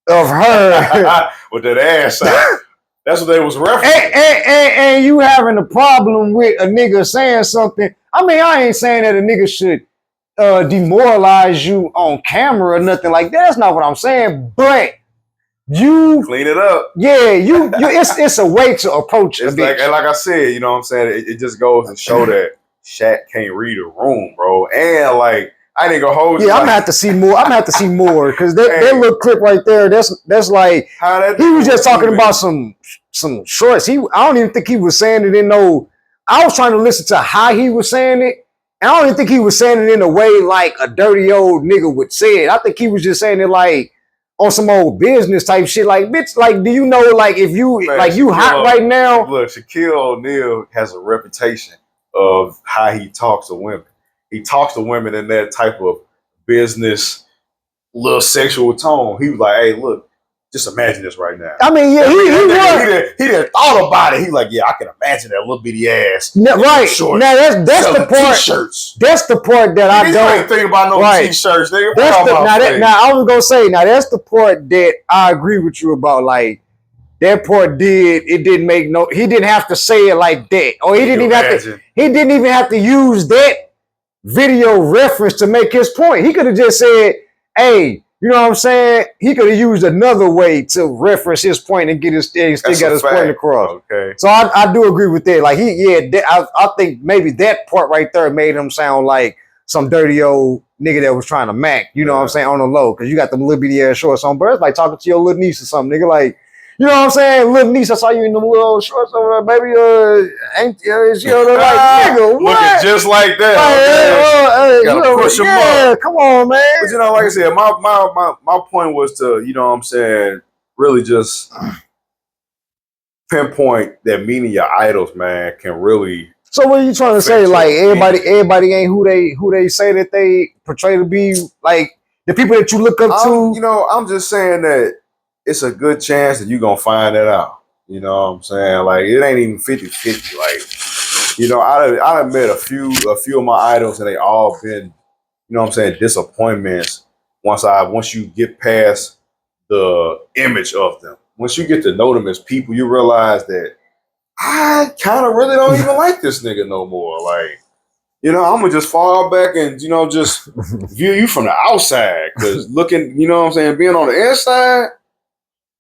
of her with that ass out. That's what they was referencing. And you having a problem with a nigga saying something. I mean, I ain't saying that a nigga should demoralize you on camera or nothing like that. That's not what I'm saying. But you clean it up. Yeah, it's a way to approach it. Like I said, you know what I'm saying? It just goes to show that Shaq can't read a room, bro. And like, I ain't gonna hold you. Yeah, I'm gonna have to see more. I'm gonna have to see more because that little clip right there, that's like he was just talking about some shorts. I don't even think he was saying it in no. I was trying to listen to how he was saying it, and I don't even think he was saying it in a way like a dirty old nigga would say it. I think he was just saying it like on some old business type shit. Like, bitch, like, do you know, like, if you, man, like, you hot right now? Look, Shaquille O'Neal has a reputation of how he talks to women. He talks to women in that type of business, little sexual tone. He was like, hey, look, just imagine this right now. I mean, yeah, he didn't thought about it. He like, yeah, I can imagine that little bitty ass. No, right. Now that's the part. T-shirts. That's the part that I don't think about no t-shirts. Now I was gonna say, now that's the part that I agree with you about. Like that part didn't make no. He didn't have to say it like that, or he didn't even have to use that video reference to make his point. He could have just said, hey. You know what I'm saying? He could have used another way to reference his point and still got his point across. Okay. So I do agree with that. Like I think maybe that part right there made him sound like some dirty old nigga that was trying to mac. You know what I'm saying, on the low, because you got them little bitty ass shorts on. But it's like talking to your little niece or something, nigga. Like, You know what I'm saying? Little niece, I saw you in them little shorts over there, baby. Ain't she over there like, nigga, what? Looking just like that. Gotta push them up. Come on, man. But you know, like I said, my point was to, you know what I'm saying, really just pinpoint that meeting your idols, man, can really. So what are you trying to say? Like everybody ain't who they say that they portray to be, like the people that you look up to. You know, I'm just saying that it's a good chance that you're gonna find that out. You know what I'm saying? Like it ain't even 50-50. Like, you know, I met a few of my idols and they all been, you know what I'm saying, disappointments once you get past the image of them. Once you get to know them as people, you realize that I kind of really don't even like this nigga no more. Like, you know, I'm gonna just fall back and, you know, just view you from the outside. Because looking, you know what I'm saying, being on the inside,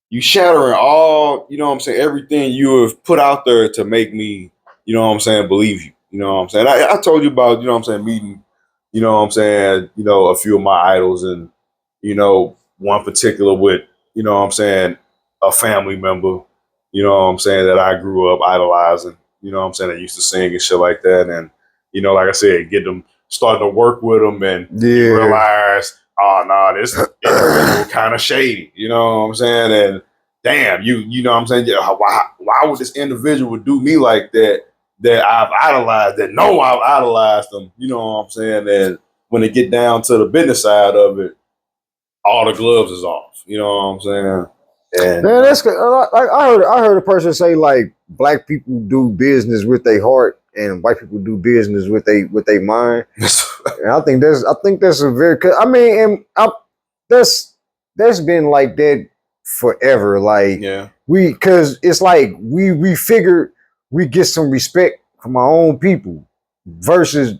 you shattering all, you know what I'm saying, everything you have put out there to make me, you know what I'm saying, believe you. You know what I'm saying? I told you about, you know what I'm saying, meeting, you know what I'm saying, you know, a few of my idols and, you know, one particular with, you know what I'm saying, a family member, you know what I'm saying, that I grew up idolizing, you know what I'm saying, I used to sing and shit like that. And, you know, like I said, starting to work with them and you realize, oh, nah, this individual kind of shady, you know what I'm saying? And damn, you know what I'm saying? Yeah, why would this individual do me like that I've idolized, that know I've idolized them, you know what I'm saying? And when they get down to the business side of it, all the gloves is off, you know what I'm saying? And man, that's good. I heard a person say like black people do business with their heart and white people do business with their mind. And I think that's a very. I mean, and that's been like that forever. Like because it's like we figure we get some respect from our own people versus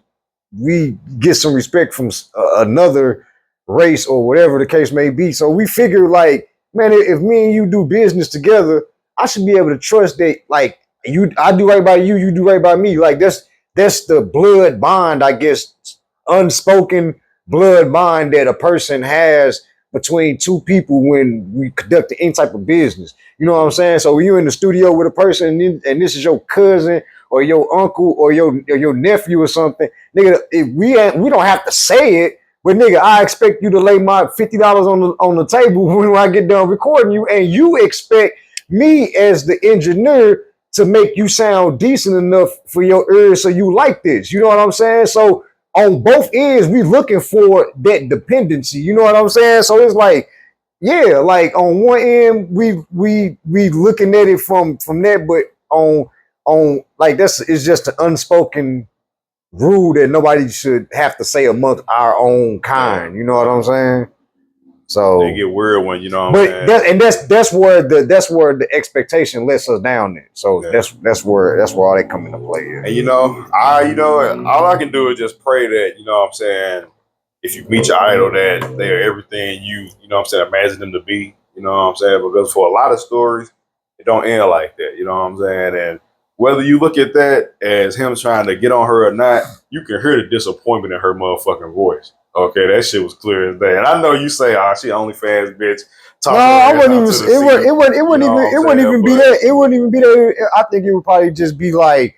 we get some respect from another race or whatever the case may be. So we figure like, man, if me and you do business together, I should be able to trust that, like, I do right by you, you do right by me. Like that's the blood bond, I guess, unspoken blood bond that a person has between two people when we conduct any type of business. You know what I'm saying? So when you're in the studio with a person and this is your cousin or your uncle or your nephew or something, nigga, if we don't have to say it. But nigga, I expect you to lay my $50 on the table when I get done recording you, and you expect me as the engineer to make you sound decent enough for your ears so you like this. You know what I'm saying? So on both ends, we looking for that dependency. You know what I'm saying? So it's like, yeah, like on one end, we looking at it from that, but on like it's just an unspoken rule that nobody should have to say amongst our own kind. You know what I'm saying? So they get weird when, you know what I'm saying? That's where the expectation lets us down there. So that's where all that come into play. And you know, all I can do is just pray that, you know what I'm saying, if you meet your idol, that they are everything you know what I'm saying, imagine them to be, you know what I'm saying? Because for a lot of stories, it don't end like that, you know what I'm saying? And whether you look at that as him trying to get on her or not, you can hear the disappointment in her motherfucking voice. Okay, that shit was clear as day. And I know you say, she OnlyFans bitch. No, I wouldn't even. It wouldn't even be that. It wouldn't even be that. I think it would probably just be like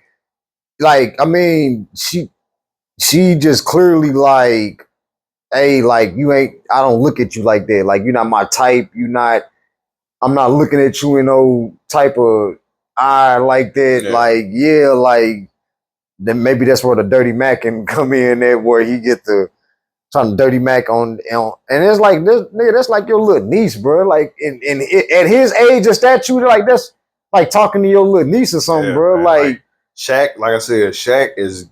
I mean, she just clearly like, hey, like you ain't. I don't look at you like that. Like you're not my type. I'm not looking at you in no type of eye like that. Yeah. Like like then maybe that's where the Dirty Mac can come in there, where he get the trying to Dirty Mac on and it's like this nigga, that's like your little niece, bro. Like at his age and stature, like that's like talking to your little niece or something, bro. Man, like Shaq, like I said, Shaq is,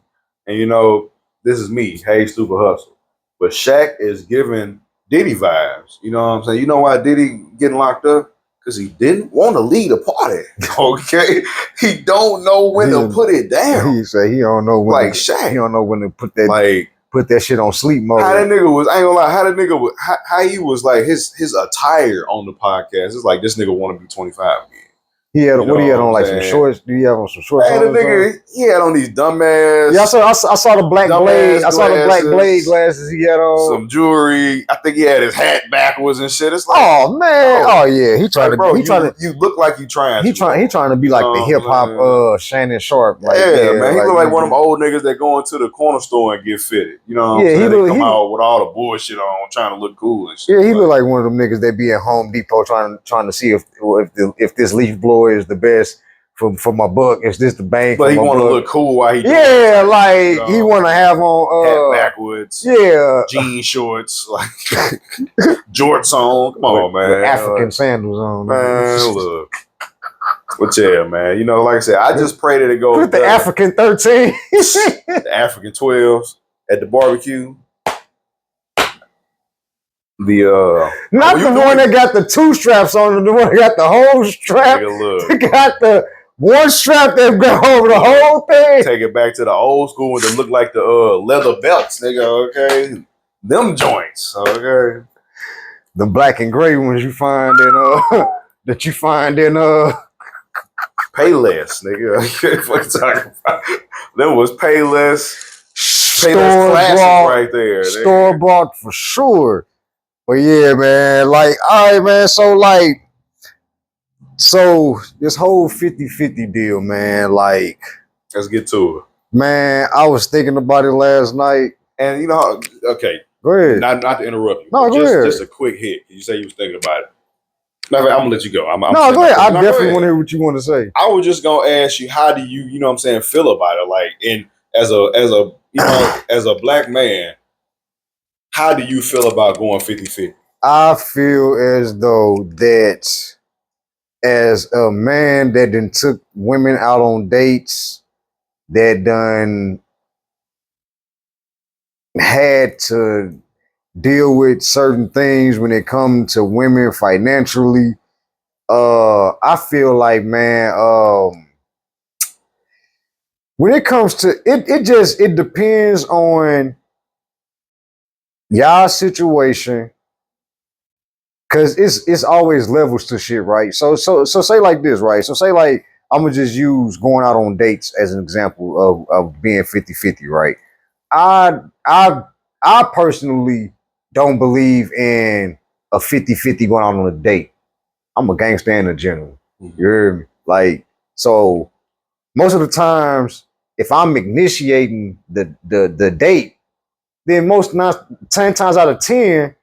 and you know, this is me, hey, Stupid Hustle, but Shaq is giving Diddy vibes. You know what I'm saying? You know why Diddy getting locked up? Because he didn't want to lead a party. Okay, he don't know when to put it down. He say he don't know when. Like Shaq, he don't know when to put that put that shit on sleep mode. How that nigga was, I ain't gonna lie. How that nigga was, how he was like his attire on the podcast. It's like this nigga want to be 25 again. He had You what he know had on what like I'm some saying? shorts. Did he have on some shorts? Man, on the or something? nigga, he had on these dumbass. Yeah, I saw the black Dumbass blade. I saw the black glasses. blade glasses he had on. Some jewelry. I think he had his hat backwards and shit. It's like, Oh man! bro. Oh yeah, he trying like, bro, to. you look like you trying. He trying to be like the hip hop Shannon Sharp. Like, yeah, man, he look like one of them old niggas that go into the corner store and get fitted. You know what I'm saying? They come out with all the bullshit on, trying to look cool and shit. Yeah, he look like one of them niggas that be at Home Depot trying to see if this leaf blower is the best for my buck. Is this the bang? But he want to look cool while he like he want to have on hat backwards. Yeah, jean shorts, like jorts on. Come on, man. With African sandals on. Man, look. But yeah, man. You know, like I said, I just pray that it goes. Put the African 13, the African 12s at the barbecue. Not the one that got the 2 straps on, the one that got the whole strap. Got the one strap that go over the whole thing. Take it back to the old school ones that look like the leather belts, nigga. Okay, them joints. Okay, the black and gray ones you find in Payless, nigga. What you talking about? Them was Payless. Store classic bought, right there. Store bought for sure. But yeah, man, like, all right, man, so this whole 50-50 deal, man, like, let's get to it. Man, I was thinking about it last night. And you know, okay. Go ahead. Not to interrupt you. No, go ahead. Just a quick hit. You say you was thinking about it. No, I'm gonna let you go. Go ahead. I definitely want to hear what you want to say. I was just gonna ask you, how do you know what I'm saying, feel about it? Like, as a black man, how do you feel about going 50-50? I feel as though that as a man that done took women out on dates, that done had to deal with certain things when it comes to women financially, I feel like, man, when it comes to it depends on y'all situation, cause it's always levels to shit, right? So say like this, right? So say like, I'm gonna just use going out on dates as an example of being 50-50, right? I personally don't believe in a 50-50 going out on a date. I'm a gangster in general. Mm-hmm. You hear me? Like, so most of the times, if I'm initiating the date, then 10 times out of 10,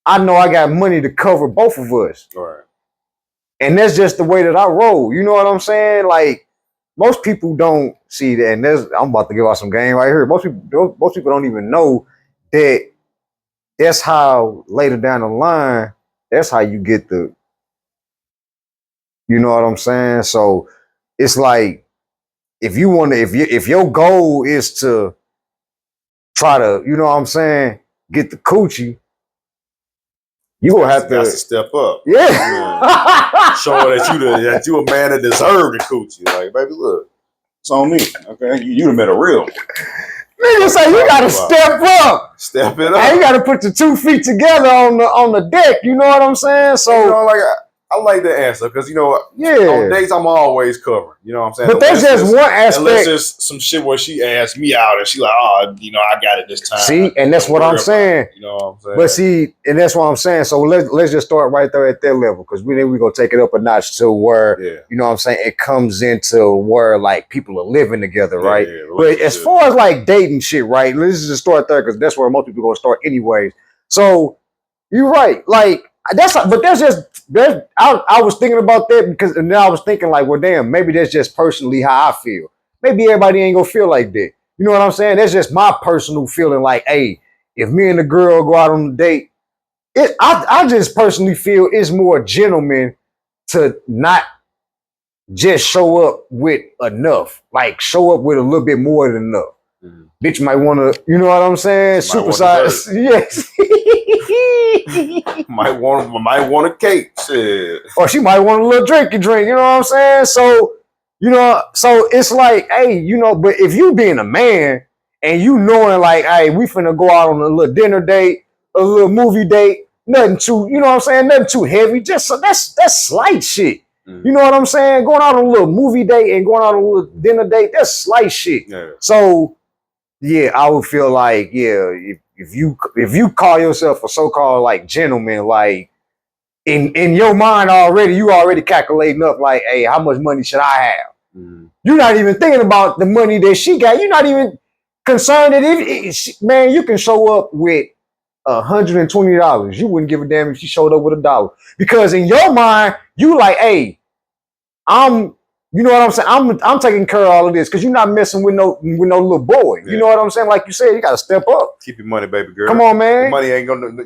I know I got money to cover both of us. Right. And that's just the way that I roll. You know what I'm saying? Like, most people don't see that. And I'm about to give out some game right here. Most people don't even know that that's how later down the line, that's how you get the, you know what I'm saying? So it's like, if your goal is to try to, you know what I'm saying, get the coochie, you gonna have to step up. Yeah. Show that you a man that deserve the coochie. Like, baby, look, it's on me. Okay, you done met a real one. Nigga say you gotta step up. Step it up. And you gotta put the 2 feet together on the deck. You know what I'm saying? So, you know, like, I like the answer because, you know, on dates I'm always covered. You know what I'm saying? But there's just one aspect. Unless there's some shit where she asked me out and she like, oh, you know, I got it this time. See, and that's what I'm saying. You know what I'm saying? But see, and that's what I'm saying. So let's just start right there at that level, because then we're gonna take it up a notch to where, you know what I'm saying, it comes into where like people are living together, right? Yeah, but as far as like dating shit, right? Let's just start there because that's where most people are gonna start anyways. So you're right, like. I was thinking about that because, and then I was thinking like, well, damn, maybe that's just personally how I feel. Maybe everybody ain't gonna feel like that. You know what I'm saying? That's just my personal feeling. Like, hey, if me and the girl go out on a date, I just personally feel it's more gentleman to not just show up with enough. Like, show up with a little bit more than enough. Mm-hmm. Bitch might want to, you know what I'm saying? Supersize. Yes. might want a cake. Shit. Or she might want a little drinky drink. You know what I'm saying? So, you know, so it's like, hey, you know, but if you being a man and you knowing like, hey, we finna go out on a little dinner date, a little movie date, nothing too, you know what I'm saying? Nothing too heavy. Just so that's slight shit. You know what I'm saying? Going out on a little movie date and going out on a little dinner date, that's slight shit. Yeah. So, yeah, I would feel like, yeah, if you call yourself a so-called like gentleman, like in your mind already, you already calculating up like, hey, how much money should I have? You're not even thinking about the money that she got. You're not even concerned that man, you can show up with $120. You wouldn't give a damn if she showed up with $1. Because in your mind, you like, hey, you know what I'm saying? I'm taking care of all of this because you're not messing with no little boy. Yeah. You know what I'm saying? Like you said, you got to step up. Keep your money, baby girl. Come on, man.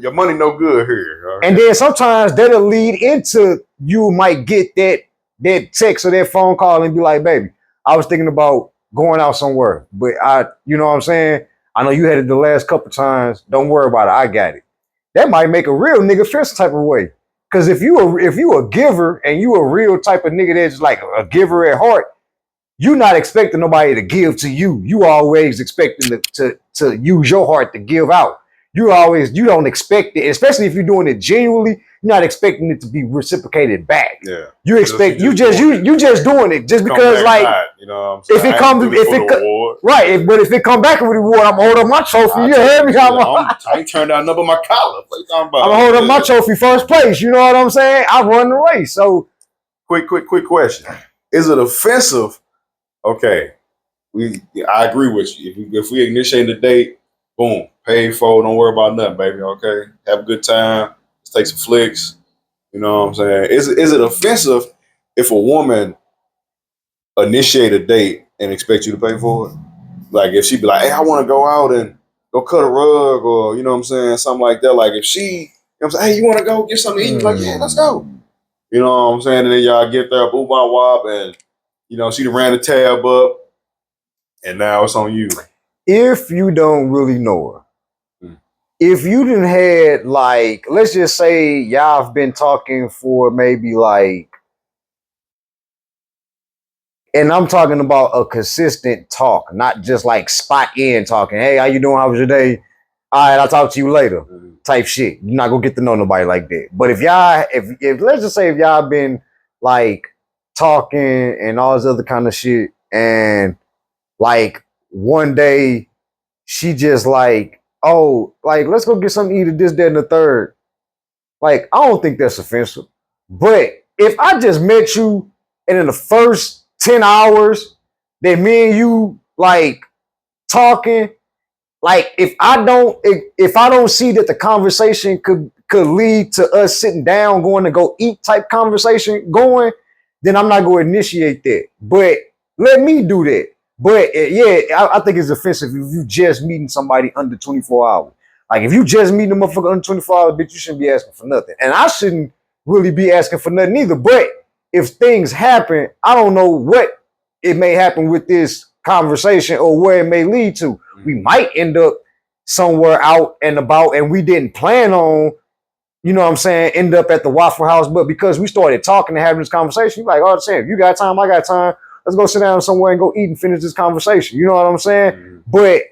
Your money no good here. Right? And then sometimes that'll lead into you might get that text or that phone call and be like, baby, I was thinking about going out somewhere, but you know what I'm saying? I know you had it the last couple times. Don't worry about it. I got it. That might make a real nigga feel some type of way. Because if you a giver and you a real type of nigga that's like a giver at heart, you not expecting nobody to give to you. You always expecting to use your heart to give out. You don't expect it, especially if you're doing it genuinely. You're not expecting it to be reciprocated back. Yeah. You expect you just doing it just because like you know what I'm saying? But if it come back with a reward, I'm gonna hold up my trophy. You heard me? I ain't turned down nothing but my collar. What you talking about? I'm gonna hold up my trophy first place. You know what I'm saying? I run the race. So quick question. Is it offensive? Okay. I agree with you. If we initiate the date, boom, paid for, don't worry about nothing, baby. Okay. Have a good time. Let's take some flicks. You know what I'm saying? Is it offensive if a woman initiate a date and expect you to pay for it? Like if she be like, hey, I want to go out and go cut a rug or, you know what I'm saying, something like that. Like if she, you know what I'm saying, hey, you want to go get something to eat? Like, yeah, let's go. You know what I'm saying? And then y'all get there, boom, bop, wop, and, you know, she done ran the tab up and now it's on you. If you don't really know her, if you done had like, let's just say y'all have been talking for maybe like, and I'm talking about a consistent talk, not just like spot in talking. Hey, how you doing? How was your day? All right, I'll talk to you later. Type shit. You're not gonna get to know nobody like that. But if let's just say if y'all been like talking and all this other kind of shit, and like one day she just like, oh, like let's go get something to eat, this, that, and the third. Like, I don't think that's offensive. But if I just met you and in the first 10 hours that me and you like talking, like if I don't see that the conversation could lead to us sitting down, going to go eat type conversation going, then I'm not going to initiate that. But let me do that. But I think it's offensive if you just meeting somebody under 24 hours. Like if you just meeting a motherfucker under 24 hours, bitch, you shouldn't be asking for nothing. And I shouldn't really be asking for nothing either. But if things happen, I don't know what it may happen with this conversation or where it may lead to. We might end up somewhere out and about and we didn't plan on, you know what I'm saying, end up at the Waffle House. But because we started talking and having this conversation, like, oh, Sam, you got time, I got time. Let's go sit down somewhere and go eat and finish this conversation. You know what I'm saying? But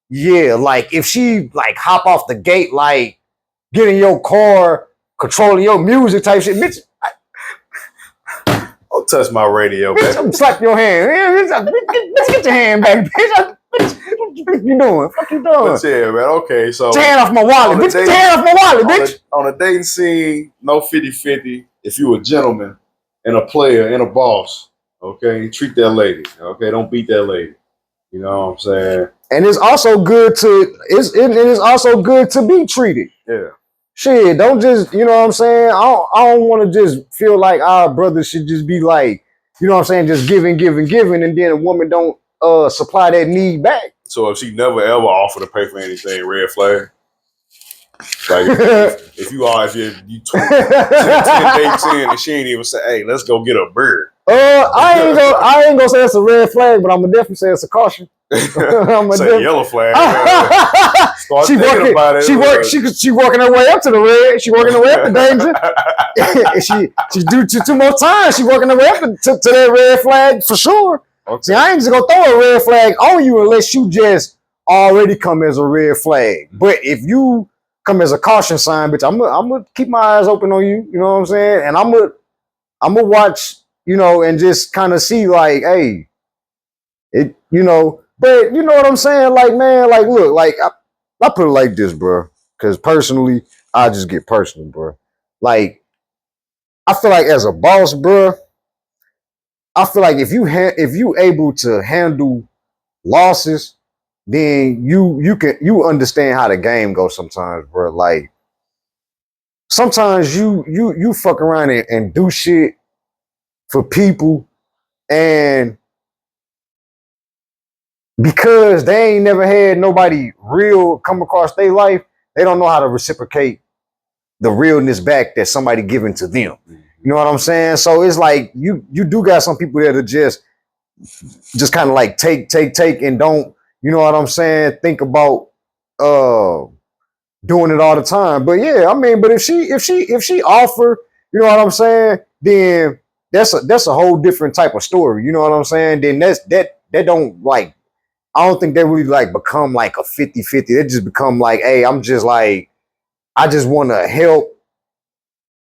yeah, like if she like hop off the gate, like get in your car, controlling your music type shit, bitch. Don't touch my radio, bitch. I'm slap your hand. Bitch, get your hand back, bitch. What you doing? What you doing? But yeah, man. Okay, so get your hand off my wallet, bitch. Get your hand off my wallet, bitch. On a dating scene, no 50-50. If you a gentleman and a player and a boss, okay, treat that lady. Okay, don't beat that lady. You know what I'm saying? And it's also good to be treated. Yeah. Shit, don't just, you know what I'm saying? I don't want to just feel like our brothers should just be like, you know what I'm saying, just giving, and then a woman don't supply that need back. So if she never ever offer to pay for anything, red flag? Like if you 20 10 dates in and she ain't even say, hey, let's go get a bird. I ain't gonna say it's a red flag, but I'm gonna definitely say it's a caution. Say yellow flag. She working her way up to the red. She working her way up to danger. she do two more times. She working her way up to that red flag for sure. Okay. See, I ain't just gonna throw a red flag on you unless you just already come as a red flag. But if you come as a caution sign, bitch, I'm gonna keep my eyes open on you. You know what I'm saying? And I'm gonna I'm gonna watch, you know, and just kind of see like, hey, it, you know, but you know what I'm saying? Like, man, like, look, like, I put it like this, bro. Because personally, I just get personal, bro. Like, I feel like as a boss, bro, I feel like if you able to handle losses, then you understand how the game goes sometimes, bro. Like, sometimes you fuck around and do shit for people, and because they ain't never had nobody real come across their life, they don't know how to reciprocate the realness back that somebody giving to them. You know what I'm saying? So it's like you do got some people that are just kind of like take and don't, you know what I'm saying, think about doing it all the time. But yeah, I mean, but if she offer, you know what I'm saying, then that's a whole different type of story. You know what I'm saying? Then that don't like, I don't think they really like become like a 50-50. They just become like, hey, I'm just like, I just want to help,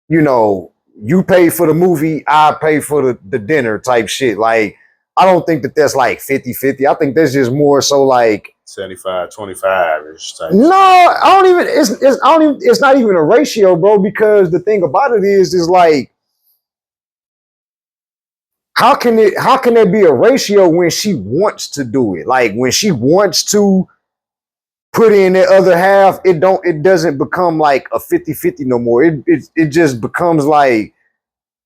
you know, you pay for the movie, I pay for the dinner type shit. Like, I don't think that's like 50-50. I think that's just more so like 75-25-ish type. No, I don't even, it's not even a ratio, bro, because the thing about it is like, how can there be a ratio when she wants to do it? Like, when she wants to put in the other half, it doesn't become like a 50-50 no more. It just becomes like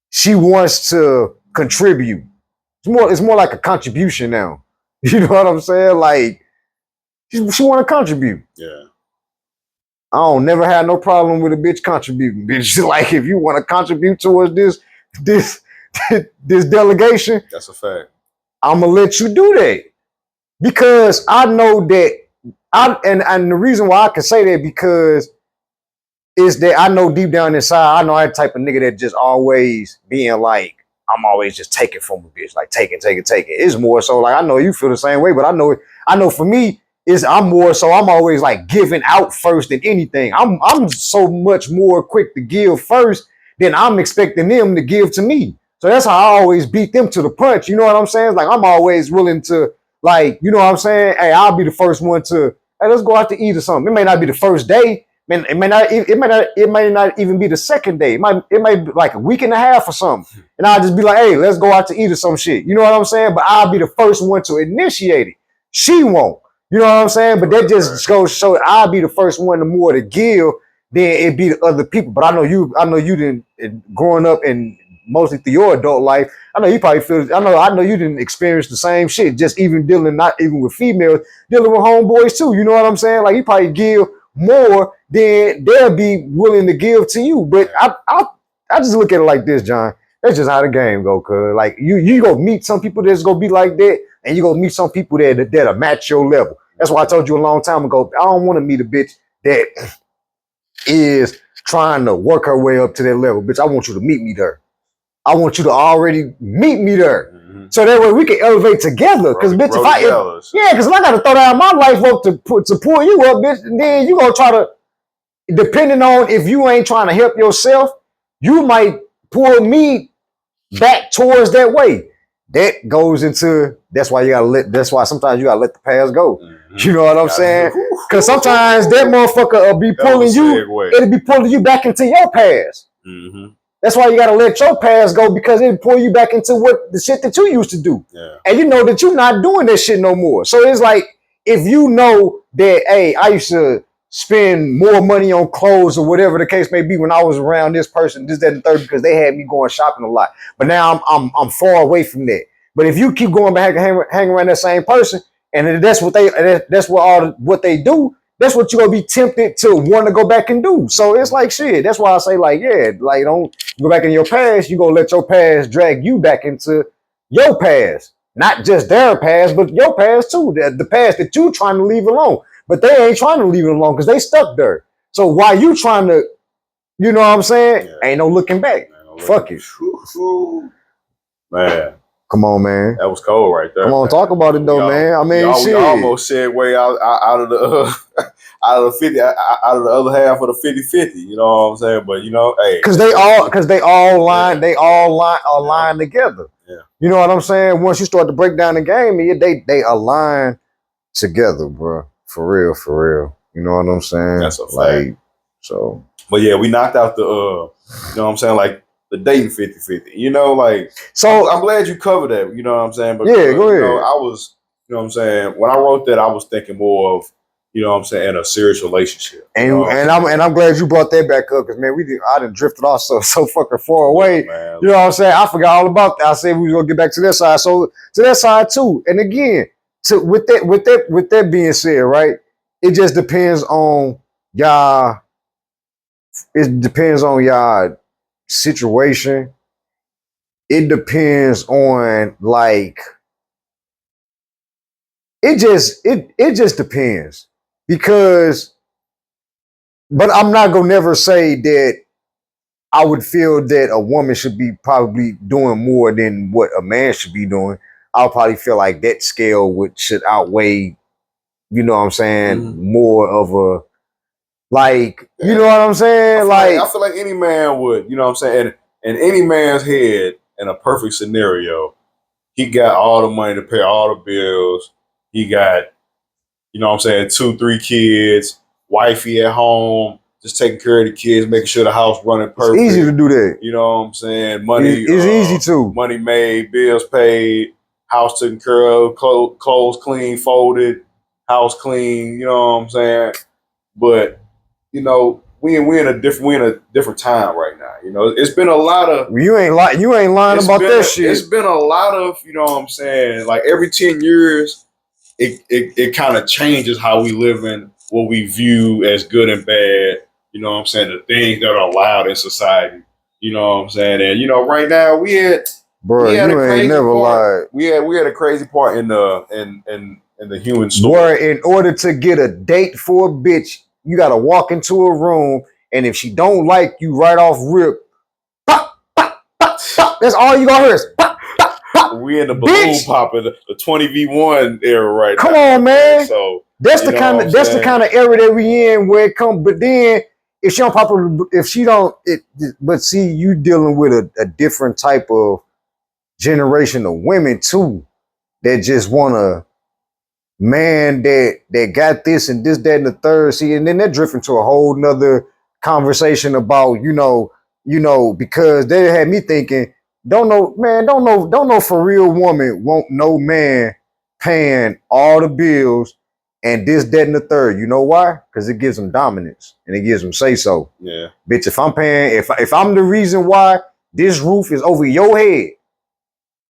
she wants to contribute. It's more like a contribution now. You know what I'm saying? Like, she want to contribute. Yeah. I don't never had no problem with a bitch contributing. Bitch, like, if you want to contribute towards this delegation, that's a fact. I'm gonna let you do that, because I know that and the reason why I can say that because is that I know deep down inside, I know I'm the type of nigga that just always being like, I'm always just taking from a bitch, like taking. It's more so like, I know you feel the same way, but I know for me, I'm more so I'm always like giving out first than anything. I'm so much more quick to give first than I'm expecting them to give to me. So that's how I always beat them to the punch. You know what I'm saying? Like, I'm always willing to, like, you know what I'm saying? Hey, I'll be the first one to, hey, let's go out to eat or something. It may not be the first day. Man, it may not even be the second day. It might be like a week and a half or something. And I'll just be like, hey, let's go out to eat or some shit. You know what I'm saying? But I'll be the first one to initiate it. She won't. You know what I'm saying? But that just goes to show that I'll be the first one to more to give than it be the other people. But I know you didn't, growing up and mostly through your adult life, I know you probably feel, I know you didn't experience the same shit, just even dealing, not even with females, dealing with homeboys too. You know what I'm saying? Like, you probably give more than they'll be willing to give to you. But I just look at it like this, John. That's just how the game go, cuz. Like, you go meet some people that's gonna be like that, and you go meet some people that'll match your level. That's why I told you a long time ago, I don't want to meet a bitch that is trying to work her way up to that level. Bitch, I want you to meet me there. I want you to already meet me there. Mm-hmm. So that way we can elevate together. Because, bitch, because I got to throw down my life up to pull you up, bitch. And then you going to try to, depending on if you ain't trying to help yourself, you might pull me back towards that way. That goes into, that's why sometimes you gotta let the past go. Mm-hmm. You know what I'm saying? Because sometimes that motherfucker will be pulling you, it'll be pulling you back into your past. Mm-hmm. That's why you gotta let your past go, because it'll pull you back into what the shit that you used to do. Yeah. And you know that you're not doing that shit no more. So it's like, if you know that, hey, I used to spend more money on clothes or whatever the case may be when I was around this person, this, that, and the third, because they had me going shopping a lot. But now I'm far away from that. But if you keep going back and hang around that same person, and that's what what they do, that's what you're gonna be tempted to want to go back and do. So it's like, shit. That's why I say, like, yeah, like, don't go back in your past. You gonna let your past drag you back into your past, not just their past, but your past too. The past that you trying to leave alone. But they ain't trying to leave it alone because they stuck there. So why you trying to, you know what I'm saying? Yeah. Ain't no looking back. Fuck it. Man. Come on, man. That was cold right there. Come on, man. talk about it though, man. I mean, we shit. almost segue out of the out of the 50 out of the other half of the 50-50. You know what I'm saying? But hey, because they all line together. Yeah. You know what I'm saying? Once you start to break down the game, they align together, bro. For real. You know what I'm saying? That's a fact. Like, so. But yeah, we knocked out the you know what I'm saying, like the dating 50-50. You know, like So I'm glad you covered that. You know what I'm saying? But yeah, go ahead. You know, I was, you know what I'm saying, when I wrote that, I was thinking more of, you know what I'm saying, in a serious relationship. And I'm glad you brought that back up because man, I done drifted off so fucking far away. Man. You know what I'm saying? I forgot all about that. I said we was gonna get back to that side. So to that side too. And again, with that being said, right? It just depends on y'all. It depends on y'all situation. It depends on like it just depends. Because but I'm not gonna never say that I would feel that a woman should be probably doing more than what a man should be doing. I'll probably feel like that scale should outweigh, you know what I'm saying, more of a like, you know what I'm saying? I feel like any man would, you know what I'm saying? In any man's head, in a perfect scenario, he got all the money to pay all the bills. He got, you know what I'm saying, 2-3 kids, wifey at home, just taking care of the kids, making sure the house running perfect. It's easy to do that. You know what I'm saying? Money. It's easy too. Money made, bills paid, house taken care of, clothes clean, folded, house clean. You know what I'm saying? But you know, we're in a different time right now. You know, it's been a lot of you ain't lying about that shit. It's been a lot of, you know what I'm saying, like every 10 years, it kind of changes how we live in what we view as good and bad. You know what I'm saying? The things that are allowed in society. You know what I'm saying? And you know, right now we had you ain't never lied. We had a crazy part in the human story. Boy, in order to get a date for a bitch, you gotta walk into a room, and if she don't like you right off rip, pop, pop, pop, pop. That's all you gonna hear is pop, pop, pop. We in the balloon popping, the 20v1 era right now. Come on, man. So that's the kind of era that we in where it come. But then if she don't pop, but see, you dealing with a different type of generation of women too that just wanna. Man, that got this and this, that, and the third. See, and then they're drifting to a whole nother conversation about, you know, because they had me thinking, don't know for real woman won't no man paying all the bills and this, that, and the third. You know why? Because it gives them dominance and it gives them say so. Yeah. Bitch, if I'm paying, if I'm the reason why this roof is over your head,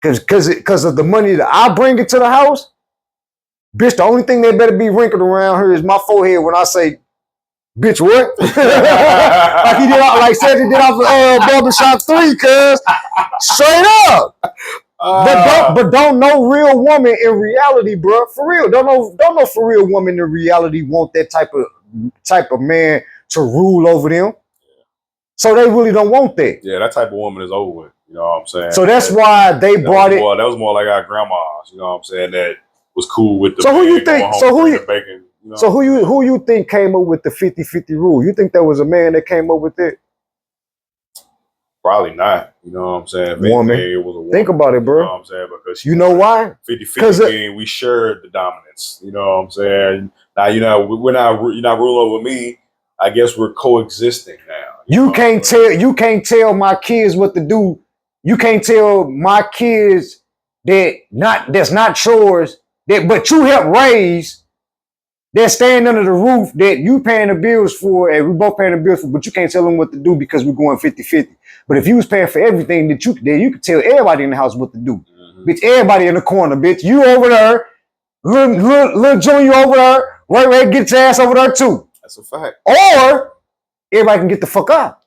because of the money that I bring into the house. Bitch, the only thing that better be wrinkled around here is my forehead when I say, bitch, what? like he did, like Cedric did off of Barbershop 3, cuz. Straight up. But don't no real woman in reality, bro. For real. Don't know for real woman in reality want that type of man to rule over them. So they really don't want that. Yeah, that type of woman is over with. You know what I'm saying? So that's why they brought it. That was more like our grandmas, you know what I'm saying, that was cool with the so who you think bacon, you know? So who you think came up with the 50-50 rule? You think there was a man that came up with it? Probably not. You know what I'm saying? Woman. Maybe it was a woman. Think about it, bro. You know what I'm saying? Because you know why? 50-50 mean we shared the dominance. You know what I'm saying? Now you're not ruling over me. I guess we're coexisting now. You can't tell my kids what to do. You can't tell my kids that's not yours. But you help raise, they're staying under the roof that you paying the bills for, and we both paying the bills for, but you can't tell them what to do because we're going 50-50. But if you was paying for everything, that you could tell everybody in the house what to do. Mm-hmm. Bitch, everybody in the corner, bitch. You over there, little Junior over there, Ray, get your ass over there too. That's a fact. Or everybody can get the fuck out.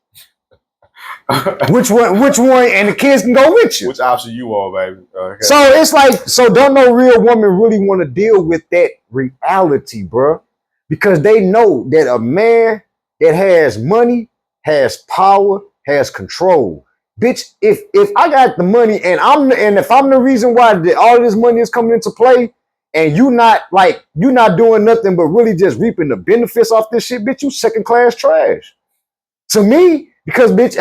Which one, and the kids can go with you. Which option you on, baby? Okay. So it's like, don't no real woman really want to deal with that reality, bro. Because they know that a man that has money, has power, has control. bitch, if I got the money and if I'm the reason why all this money is coming into play, and you not doing nothing but really just reaping the benefits off this shit, bitch, you second class trash. To me, because bitch,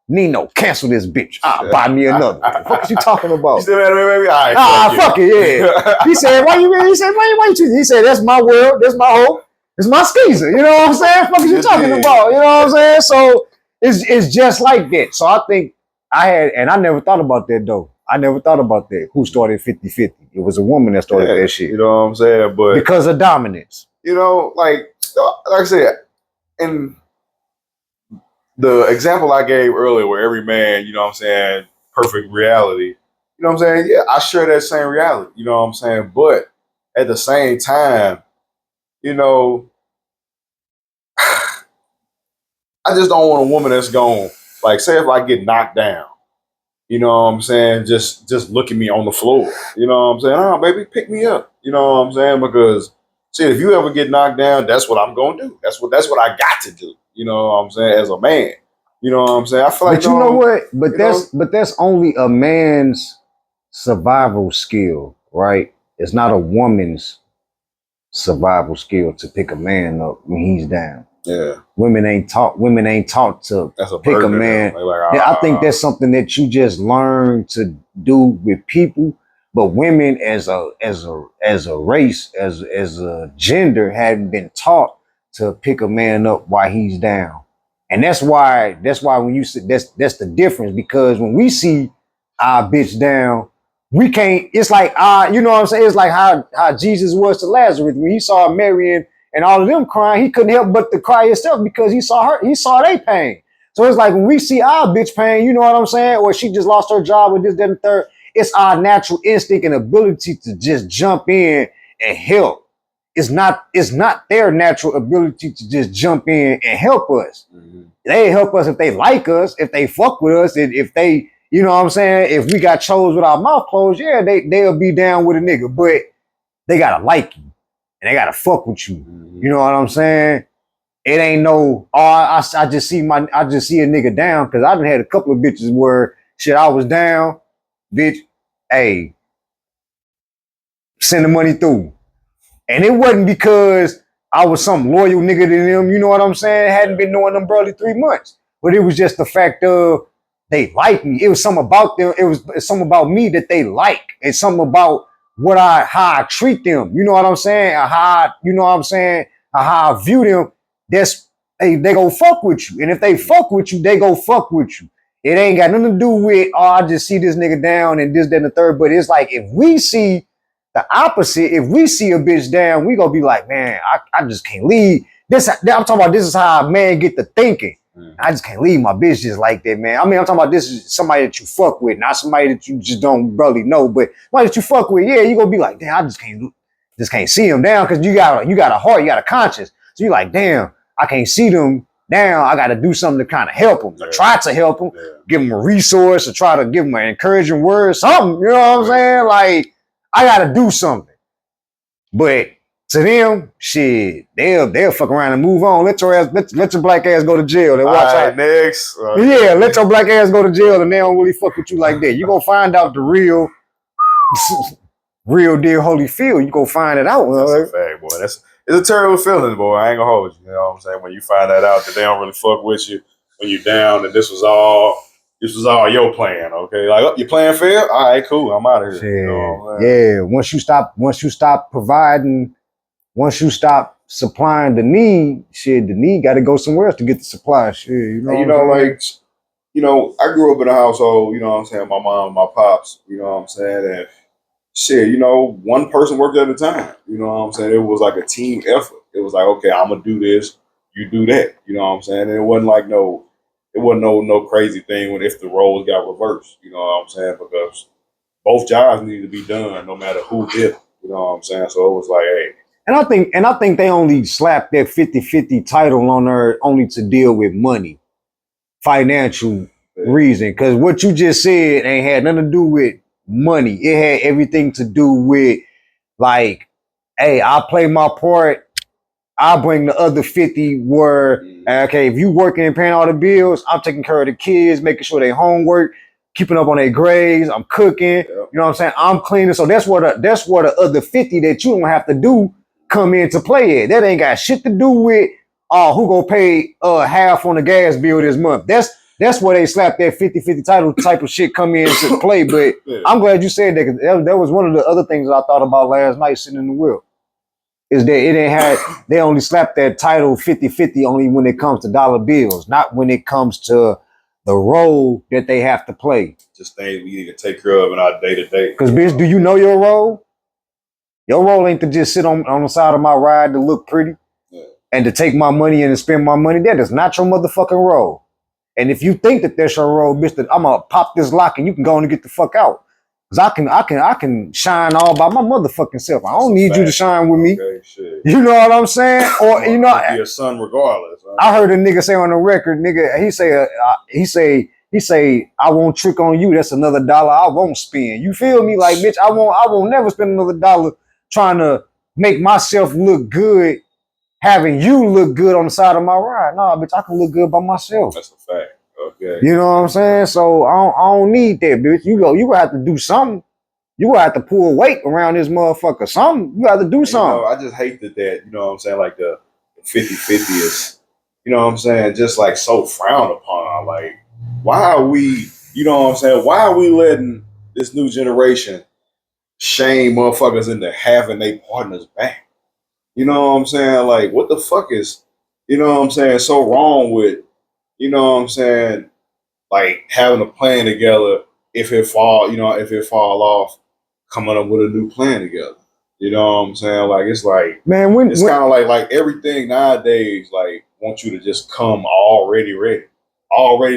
Nino, cancel this bitch. I'll buy me another. What the fuck is you talking about? You still mad at me, baby? All right, Fuck it, yeah. He said, why you mean? He said, why you choosing? He said, that's my world, that's my hope, it's my skeezer. You know what I'm saying? What the fuck is you talking about? You know what I'm saying? So it's just like that. So I think I never thought about that though. I never thought about that. Who started 50-50? It was a woman that started that shit. You know what I'm saying? But because of dominance. You know, like I said, and the example I gave earlier where every man, you know what I'm saying, perfect reality, you know what I'm saying? Yeah, I share that same reality, you know what I'm saying? But at the same time, you know, I just don't want a woman that's going, like, say if I get knocked down, you know what I'm saying, just look at me on the floor, you know what I'm saying? Oh, baby, pick me up, you know what I'm saying? Because, see, if you ever get knocked down, that's what I'm going to do. That's what I got to do. You know what I'm saying? As a man, you know what I'm saying? I feel like, but you know what? But that's only a man's survival skill, right? It's not a woman's survival skill to pick a man up when he's down. Yeah, women ain't taught to pick a man. Like, I think that's something that you just learn to do with people. But women as a race, as a gender, haven't been taught to pick a man up while he's down. And that's why when you say that's the difference, because when we see our bitch down, we can't, it's like you know what I'm saying? It's like how Jesus was to Lazarus when he saw Mary and all of them crying, he couldn't help but to cry himself because he saw their pain. So it's like when we see our bitch pain, you know what I'm saying? Or she just lost her job with this, that, and the third. It's our natural instinct and ability to just jump in and help. It's not their natural ability to just jump in and help us. Mm-hmm. They help us if they like us, if they fuck with us, and if they, you know what I'm saying? If we got chose with our mouth closed, yeah, they'll be down with a nigga, but they gotta like you. And they gotta fuck with you. Mm-hmm. You know what I'm saying? It ain't no, I just see a nigga down, because I done had a couple of bitches where shit, I was down, bitch, hey, send the money through. And it wasn't because I was some loyal nigga to them, you know what I'm saying? Hadn't been knowing them barely 3 months. But it was just the fact of they liked me. It was something about them, it's something about me that they like. It's something about how I treat them. You know what I'm saying? How I view them. They go fuck with you. And if they fuck with you, they go fuck with you. It ain't got nothing to do with, I just see this nigga down and this, that, and the third. But it's like, if we see the opposite, if we see a bitch down, we gonna be like, man, I just can't leave. I'm talking about, this is how a man get to thinking. I just can't leave my bitch just like that, man. I mean, I'm talking about, this is somebody that you fuck with, not somebody that you just don't really know, but somebody that you fuck with, yeah, you gonna be like, damn, I just can't see him down, because you got a heart, you got a conscience. So you're like, damn, I can't see them down. I got to do something to kind of help them, or try to help them, give them a resource, or try to give them an encouraging word, something. You know what I'm saying? Like, I got to do something. But to them, shit, they'll fuck around and move on. Let your black ass go to jail. And watch out. Next. Yeah, let your black ass go to jail, and they don't really fuck with you like that. You gonna find out the real deal Holyfield. You gonna find it out. That's a fact, boy. It's a terrible feeling, boy. I ain't gonna hold you. You know what I'm saying? When you find that out that they don't really fuck with you, when you're down, and this was all your plan, okay? Like, oh, your plan failed? All right, cool. I'm out of here. You know yeah. Once you stop providing, once you stop supplying the need, shit, the need got to go somewhere else to get the supply. Shit, you know. I grew up in a household. You know what I'm saying? My mom, my pops. You know what I'm saying? And shit, you know, one person worked at a time. You know what I'm saying? It was like a team effort. It was like, okay, I'm gonna do this, you do that. You know what I'm saying? And it wasn't like no crazy thing if the roles got reversed. You know what I'm saying? Because both jobs need to be done, no matter who did it. You know what I'm saying? So it was like, hey. And I think they only slapped that 50-50 title on her only to deal with money, financial reason. Because what you just said ain't had nothing to do with money. It had everything to do with, like, hey, I play my part I bring the other 50 where, okay, if you working and paying all the bills, I'm taking care of the kids, making sure they homework, keeping up on their grades, I'm cooking, you know what I'm saying? I'm cleaning. So that's where the other 50 that you don't have to do come into play at. That ain't got shit to do with who gonna pay half on the gas bill this month. That's where they slap that 50-50 title type of shit come into play. But I'm glad you said that, because that was one of the other things I thought about last night sitting in the wheel. Is that it ain't had, they only slap that title 50-50 only when it comes to dollar bills, not when it comes to the role that they have to play. Just things we need to take care of in our day to day. Because, bitch, do you know your role? Your role ain't to just sit on the side of my ride to look pretty and to take my money and to spend my money. That is not your motherfucking role. And if you think that that's your role, bitch, that I'm gonna pop this lock and you can go on and get the fuck out. Cause I can shine all by my motherfucking self. I don't need you to shine with me. Okay, shit. You know what I'm saying? Or you know, be a son regardless. Huh? I heard a nigga say on the record, nigga, he say, I won't trick on you. That's another dollar I won't spend. You feel me? Like, bitch, I won't never spend another dollar trying to make myself look good, having you look good on the side of my ride. Nah, bitch, I can look good by myself. That's a fact. Okay. You know what I'm saying? So I don't need that, bitch. You gonna have to do something. You gonna have to pull weight around this motherfucker. Something. You got to do something. You know, I just hate that, you know what I'm saying, like the 50-50 is, you know what I'm saying, just like so frowned upon. Like, why are we, you know what I'm saying, why are we letting this new generation shame motherfuckers into having their partners back? You know what I'm saying? Like, what the fuck is, you know what I'm saying, so wrong with, you know what I'm saying, like having a plan together, if it fall off, coming up with a new plan together. You know what I'm saying? Like, it's like, man, it's kind of like everything nowadays, like, want you to just come already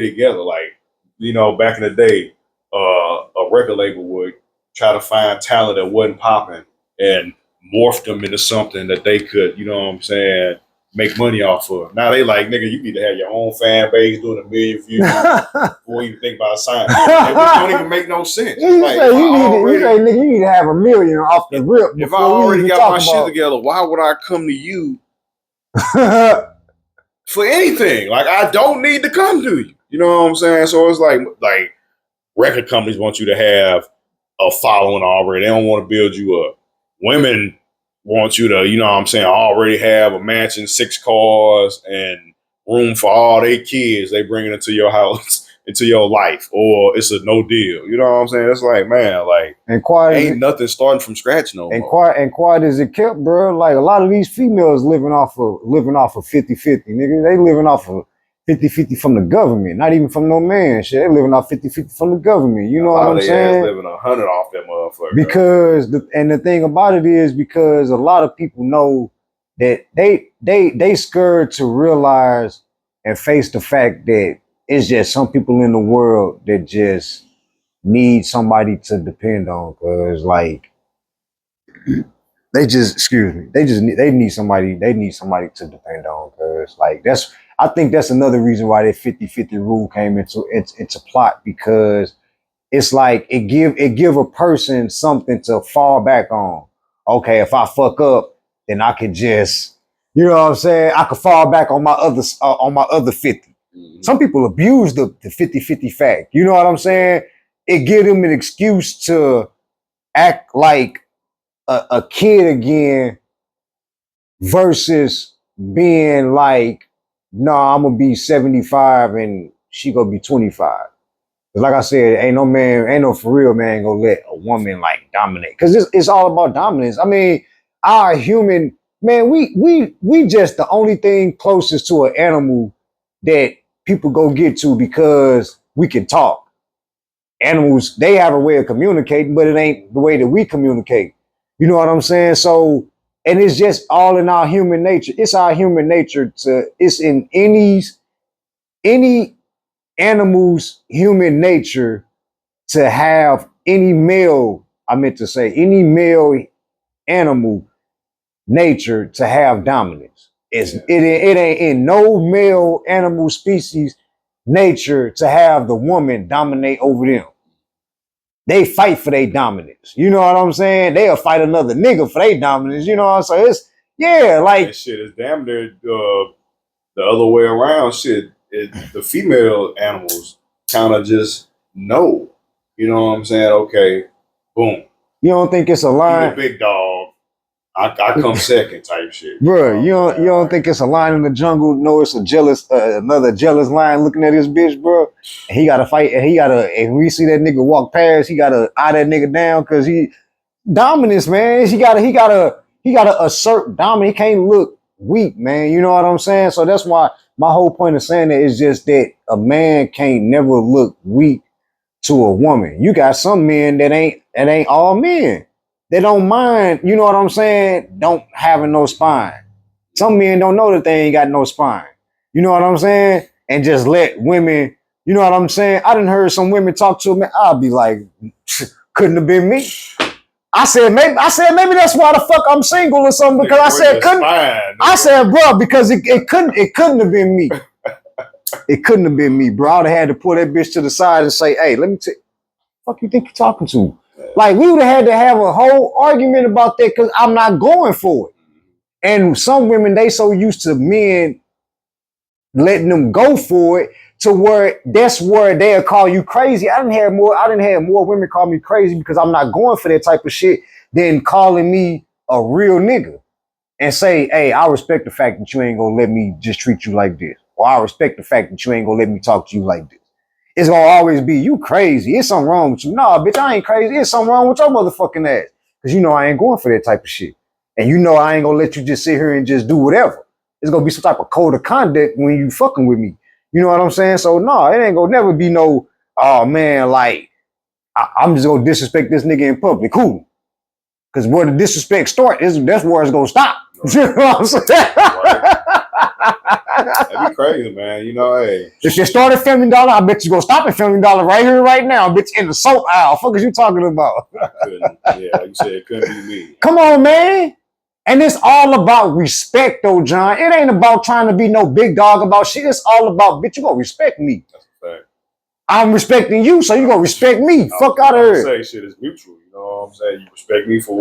together. Like, you know, back in the day, a record label would try to find talent that wasn't popping and morph them into something that they could, you know what I'm saying, make money off of. Now they like, nigga, you need to have your own fan base doing 1 million views before you think about signing. It don't even make no sense. You need to have 1 million off the rip. If I already got my shit together, why would I come to you for anything? Like, I don't need to come to you. You know what I'm saying? So it's like record companies want you to have a following already. They don't want to build you up. Women want you to, you know what I'm saying, already have a mansion, 6 cars, and room for all their kids. They bring it into your house, into your life, or it's a no deal. You know what I'm saying? It's like, man, like, and ain't nothing starting from scratch no more. And quiet as it kept, bro. Like, a lot of these females living off of 50-50, nigga. They living off of 50-50 from the government, not even from no man. Shit, they living off 50-50 from the government. You know what I'm saying? Living 100 off that motherfucker. Because the thing about it is, because a lot of people know that they scared to realize and face the fact that it's just some people in the world that just need somebody to depend on. Cause like they need somebody to depend on. Cause like I think that's another reason why that 50-50 rule came into plot, because it's like it give a person something to fall back on. Okay, if I fuck up, then I can just, you know what I'm saying, I could fall back on my other 50. Mm-hmm. Some people abuse the 50-50 fact. You know what I'm saying? It give them an excuse to act like a kid again versus being like, no, I'm gonna be 75 and she gonna be 25. Cause like I said, ain't no for real man gonna let a woman like dominate. Cause it's all about dominance. I mean, our human, man, we just the only thing closest to an animal that people go get to because we can talk. Animals, they have a way of communicating, but it ain't the way that we communicate. You know what I'm saying? So, and it's just all in our human nature. It's our human nature it's in any animal's human nature to have any male animal nature to have dominance. It ain't in no male animal species nature to have the woman dominate over them. They fight for their dominance. You know what I'm saying? They'll fight another nigga for their dominance. You know what I'm saying? Yeah, like that shit is damn near the other way around. Shit, the female animals kind of just know. You know what I'm saying? Okay, boom. you don't think it's a You the line, big dog. I come second type shit. bro. You don't think it's a line in the jungle? No, it's a jealous another jealous lion looking at his bitch, bro. And he gotta fight, and if we see that nigga walk past, he gotta eye that nigga down because he dominance, man. He gotta assert dominance. He can't look weak, man. You know what I'm saying? So that's why my whole point of saying that is just that a man can't never look weak to a woman. You got some men that ain't all men. They don't mind, you know what I'm saying, don't having no spine. Some men don't know that they ain't got no spine. You know what I'm saying? And just let women, you know what I'm saying? I done heard some women talk to me. I'll be like, couldn't have been me. I said maybe that's why the fuck I'm single or something, because I said couldn't. I said, bro, because it couldn't have been me. It couldn't have been me, bro. I'd have had to pull that bitch to the side and say, hey, let me tell you, fuck you think you're talking to? Like, we would have had to have a whole argument about that because I'm not going for it. And some women, they so used to men letting them go for it to where that's where they'll call you crazy. I didn't have more women call me crazy because I'm not going for that type of shit than calling me a real nigga and say, hey, I respect the fact that you ain't gonna let me just treat you like this. Or I respect the fact that you ain't gonna let me talk to you like this. It's gonna always be, you crazy. It's something wrong with you. Nah, bitch, I ain't crazy. It's something wrong with your motherfucking ass. Because you know I ain't going for that type of shit. And you know I ain't gonna let you just sit here and just do whatever. It's gonna be some type of code of conduct when you fucking with me. You know what I'm saying? So no, it ain't gonna never be no, oh man, like, I'm just gonna disrespect this nigga in public. Cool. Because where the disrespect starts, that's where it's gonna stop. Right. You know what I'm saying? Right. That'd be crazy, man. You know, hey. If you start at Family Dollar, I bet you gonna stop at Family Dollar right here, right now. Bitch, in the soap aisle. Fuck is you talking about? Yeah, like you said, it couldn't be me. Come on, man. And it's all about respect, though, John. It ain't about trying to be no big dog about shit. It's all about, bitch, you gonna respect me. That's a fact. I'm respecting you, so you gonna respect me. Fuck out of here. Say shit is mutual. You know what I'm saying? You respect me for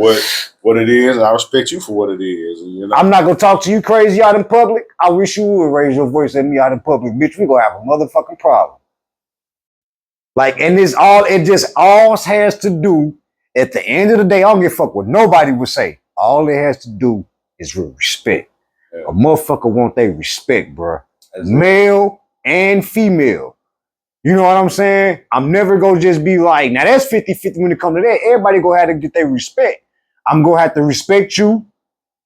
what it is, and I respect you for what it is. And, you know? I'm not gonna talk to you crazy out in public. I wish you would raise your voice at me out in public, bitch. We gonna have a motherfucking problem. Like, and it just all has to do. At the end of the day, I don't give a fuck what nobody would say. All it has to do is with respect. Yeah. A motherfucker want their respect, bro. Male and female. You know what I'm saying? I'm never gonna just be like, now that's 50-50 when it comes to that. Everybody gonna have to get their respect. I'm gonna have to respect you,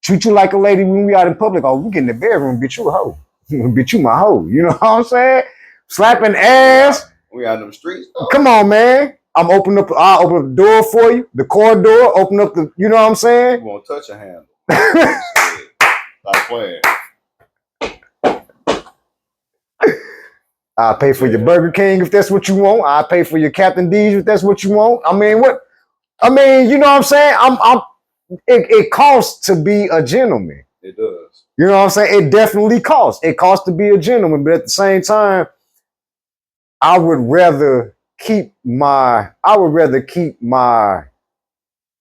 treat you like a lady when we out in public. Oh, we get in the bedroom, bitch, you a hoe. Bitch, you my hoe. You know what I'm saying? Slapping ass. We out in them streets, though. Come on, man. I'll open up the door for you, the corridor, open up the, you know what I'm saying? You won't touch a handle. Stop playing. I'll pay for your Burger King if that's what you want. I'll pay for your Captain D's if that's what you want. I mean, you know what I'm saying? It costs to be a gentleman. It does. You know what I'm saying? It definitely costs. It costs to be a gentleman, but at the same time, I would rather keep my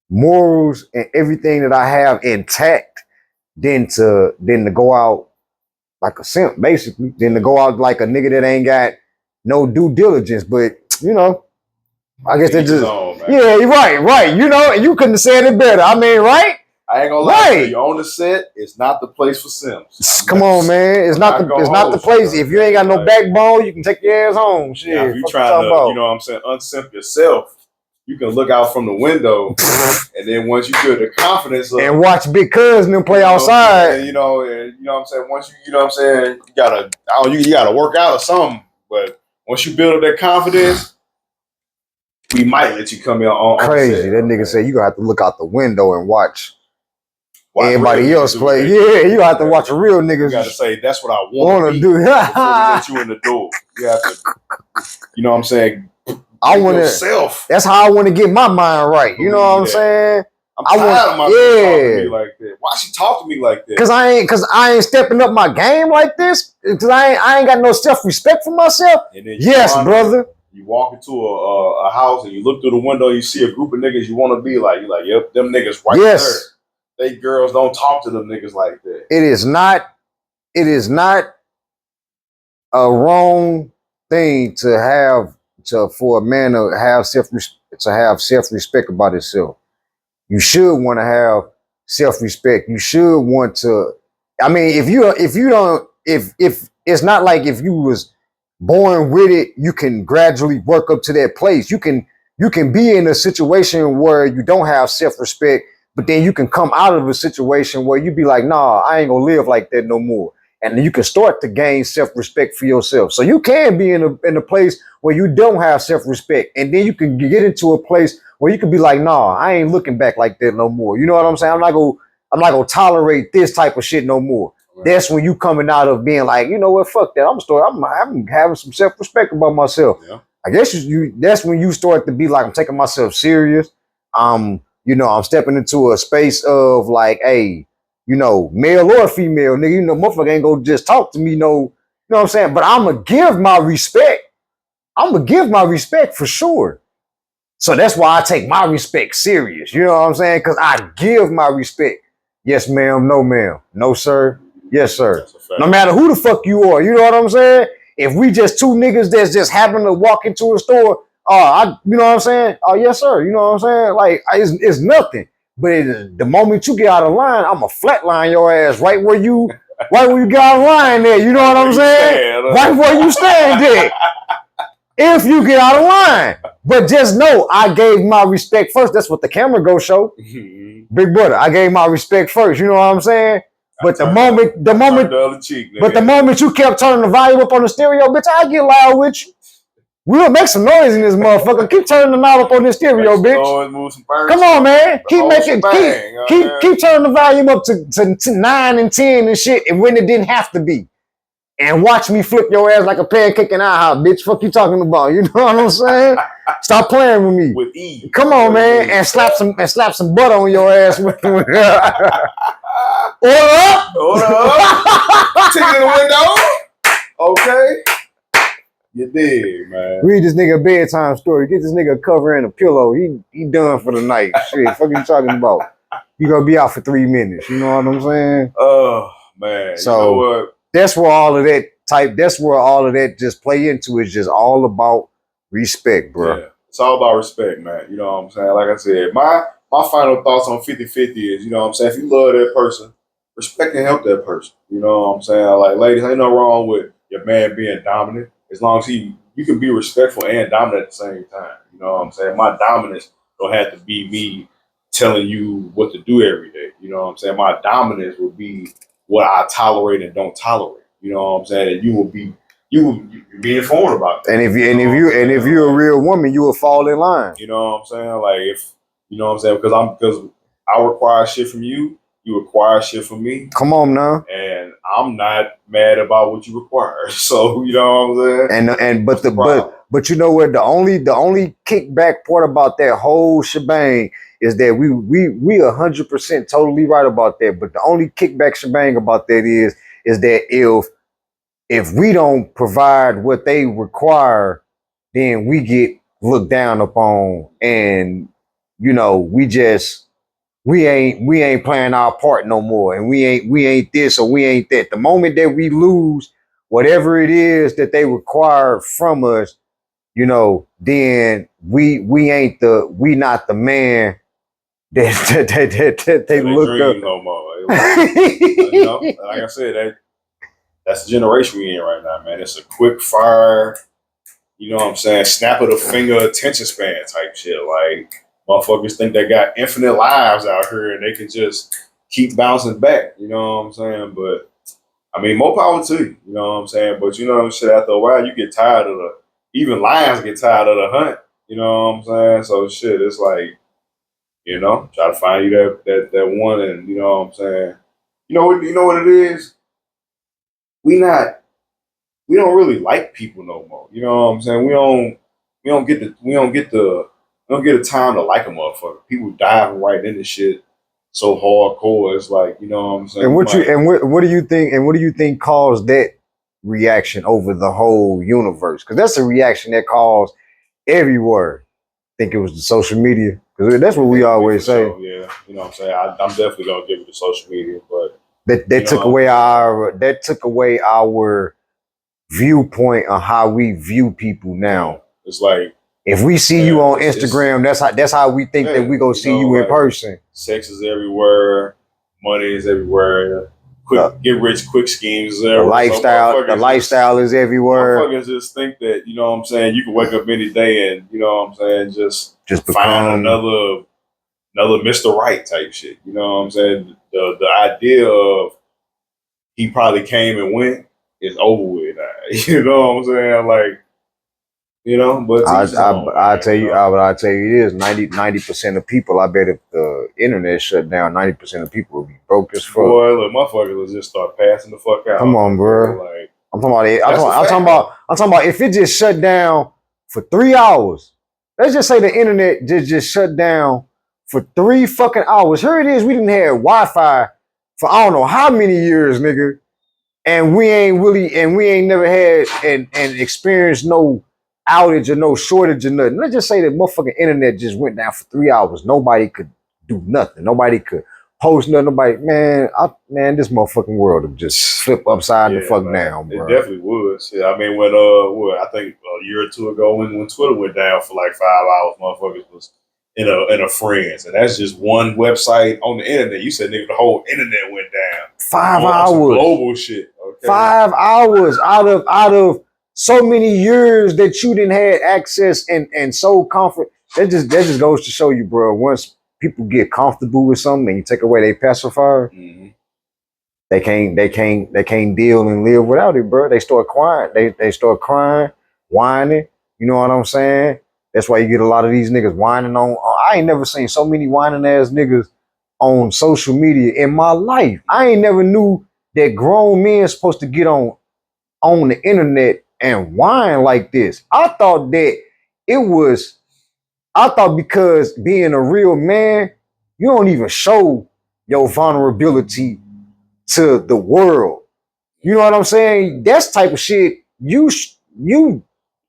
morals and everything that I have intact than to go out like a simp, basically, than to go out like a nigga that ain't got no due diligence. But you know, I guess that just yeah, right. You know, and you couldn't have said it better. I mean, right? I ain't gonna lie to you. On the set, it's not the place for simps. Come on, man. It's not the place. If you ain't got no backbone, you can take your ass home. Shit. Now, if you trying to, you know what I'm saying, unsimp yourself, you can look out from the window, and then once you feel the confidence of, and watch Big Cuz and them play outside. And, you know what I'm saying. Once you know what I'm saying, you gotta work out or something. But once you build up that confidence, we might let you come in on crazy. That nigga said you gonna have to look out the window and watch everybody else play. Yeah, you have to watch a real nigga. You gotta say that's what I want to do. Let you in the door. You have to. You know what I'm saying. I want yourself. That's how I want to get my mind right. You know what I'm saying? I'm tired of my talking to me like that. Why she talk to me like that? Cause I ain't stepping up my game like this. Cause I ain't got no self-respect for myself. Yes, brother. You walk into a house and you look through the window, and you see a group of niggas you want to be like. You're like, yep, them niggas right there. they girls don't talk to them niggas like that. It is not a wrong thing for a man to have self-respect about himself. You should want to have self-respect. You should want to. I mean, if it's not like if you was born with it, you can gradually work up to that place. You can be in a situation where you don't have self-respect, but then you can come out of a situation where you be like, nah, I ain't gonna live like that no more. And then you can start to gain self-respect for yourself. So you can be in a place where you don't have self-respect. And then you can get into a place where you can be like, nah, I ain't looking back like that no more. You know what I'm saying? I'm not gonna tolerate this type of shit no more. Right. That's when you coming out of being like, you know what, fuck that. I'm having some self-respect about myself. Yeah. I guess that's when you start to be like, I'm taking myself serious. I'm stepping into a space of like, hey, male or female, nigga, motherfucker ain't gonna just talk to me, you know what I'm saying? But I'm gonna give my respect. I'm gonna give my respect for sure. So that's why I take my respect serious. You know what I'm saying? Because I give my respect. Yes, ma'am. No, ma'am. No, sir. Yes, sir. No matter who the fuck you are. You know what I'm saying? If we just two niggas that's just happen to walk into a store, you know what I'm saying? Oh, yes, sir. You know what I'm saying? Like, it's nothing. But the moment you get out of line, I'm going to flatline your ass right where you get out of line there. You know what I'm saying? Right where you stand there. If you get out of line. But just know, I gave my respect first. That's what the camera go show. Big brother, I gave my respect first. You know what I'm saying? But the moment you kept turning the volume up on the stereo, bitch, I get loud with you. We'll make some noise in this motherfucker. Keep turning the knob up on this stereo, bitch. Come on, man. Keep turning the volume up to 9 and 10 and shit, and when it didn't have to be. And watch me flip your ass like a pancake in IHOP, bitch. Fuck you talking about? You know what I'm saying? Stop playing with me. With E. Come on, man, and slap some butter on your ass. Order up. Ticket in the window. Okay. You did, man. Read this nigga a bedtime story. Get this nigga a cover and a pillow. He done for the night. Shit, fuck you talking about? You gonna be out for 3 minutes. You know what I'm saying? Oh, man. So, you know what? That's where all of that just play into. It's just all about respect, bro. Yeah, it's all about respect, man. You know what I'm saying? Like I said, my final thoughts on 50-50 is, you know what I'm saying, if you love that person, respect and help that person. You know what I'm saying? Like, ladies, ain't no wrong with your man being dominant, as long as you can be respectful and dominant at the same time. You know what I'm saying? My dominance don't have to be me telling you what to do every day. You know what I'm saying? My dominance will be what I tolerate and don't tolerate. You know what I'm saying? And you will be informed about that. And if you're a real woman, you will fall in line. You know what I'm saying? Like, if you know what I'm saying, because I require shit from you, you require shit from me. Come on now. And I'm not mad about what you require. So you know what I'm saying? But you know what? The only kickback part about that whole shebang is that we 100% totally right about that. But the only kickback shebang about that is that if we don't provide what they require, then we get looked down upon, and we ain't playing our part no more, and we ain't this or we ain't that. The moment that we lose whatever it is that they require from us, then we not the man that they look up no more. Like I said, that's the generation we in right now, man. It's a quick fire, you know what I'm saying, snap of the finger attention span type shit. Like, motherfuckers think they got infinite lives out here and they can just keep bouncing back, you know what I'm saying? But I mean, more power to you, you know what I'm saying? But shit, after a while you get tired of even lions get tired of the hunt, you know what I'm saying? So shit, it's like, try to find you that one, and you know what I'm saying? You know what it is? We don't really like people no more. You know what I'm saying? We don't get the time to like a motherfucker. People diving right into shit so hardcore. It's like, you know what I'm saying? And what do you think caused that reaction over the whole universe? Because that's a reaction that caused everywhere. I think it was the social media. Because that's what we always say. Sure, yeah, you know what I'm saying. I'm definitely gonna give it to social media, but That took away our viewpoint on how we view people now. It's like if we see you on Instagram, that's how we think that we gonna see you in person. Sex is everywhere, money is everywhere. Get rich quick schemes is everywhere. The lifestyle is everywhere. Motherfuckers just think that, you know what I'm saying, you can wake up any day and, you know what I'm saying, just find another Mr. Right type shit. You know what I'm saying? The idea of he probably came and went is over with now. You know what I'm saying? Like, you know, but I tell you it is 90% of people. I bet if the internet shut down, 90% of people would be broke as fuck. Boy, look, motherfuckers will just start passing the fuck out. Come on, bro. Like, I'm talking about if it just shut down for 3 hours. Let's just say the internet just shut down for 3 fucking hours. Here it is. We didn't have Wi-Fi for I don't know how many years, nigga, and we ain't never had and experienced no outage or no shortage or nothing. Let's just say that motherfucking internet just went down for 3 hours. Nobody could do nothing. Nobody could post nothing. Nobody, man, this motherfucking world would just flip upside the fuck down, bro. It definitely would. Yeah, I mean, when I think a year or two ago when Twitter went down for like 5 hours, motherfuckers was in a Friends, and that's just one website on the internet. You said, nigga, the whole internet went down. 5 hours. Global shit. Okay? 5 hours out of so many years that you didn't have access and so comfort. That just goes to show you, bro. Once people get comfortable with something and you take away their pacifier, they can't deal and live without it, bro. They start crying. They start crying, whining. You know what I'm saying? That's why you get a lot of these niggas whining on. I ain't never seen so many whining ass niggas on social media in my life. I ain't never knew that grown men supposed to get on the internet and whine like this. I thought because being a real man, you don't even show your vulnerability to the world. You know what I'm saying? That's type of shit you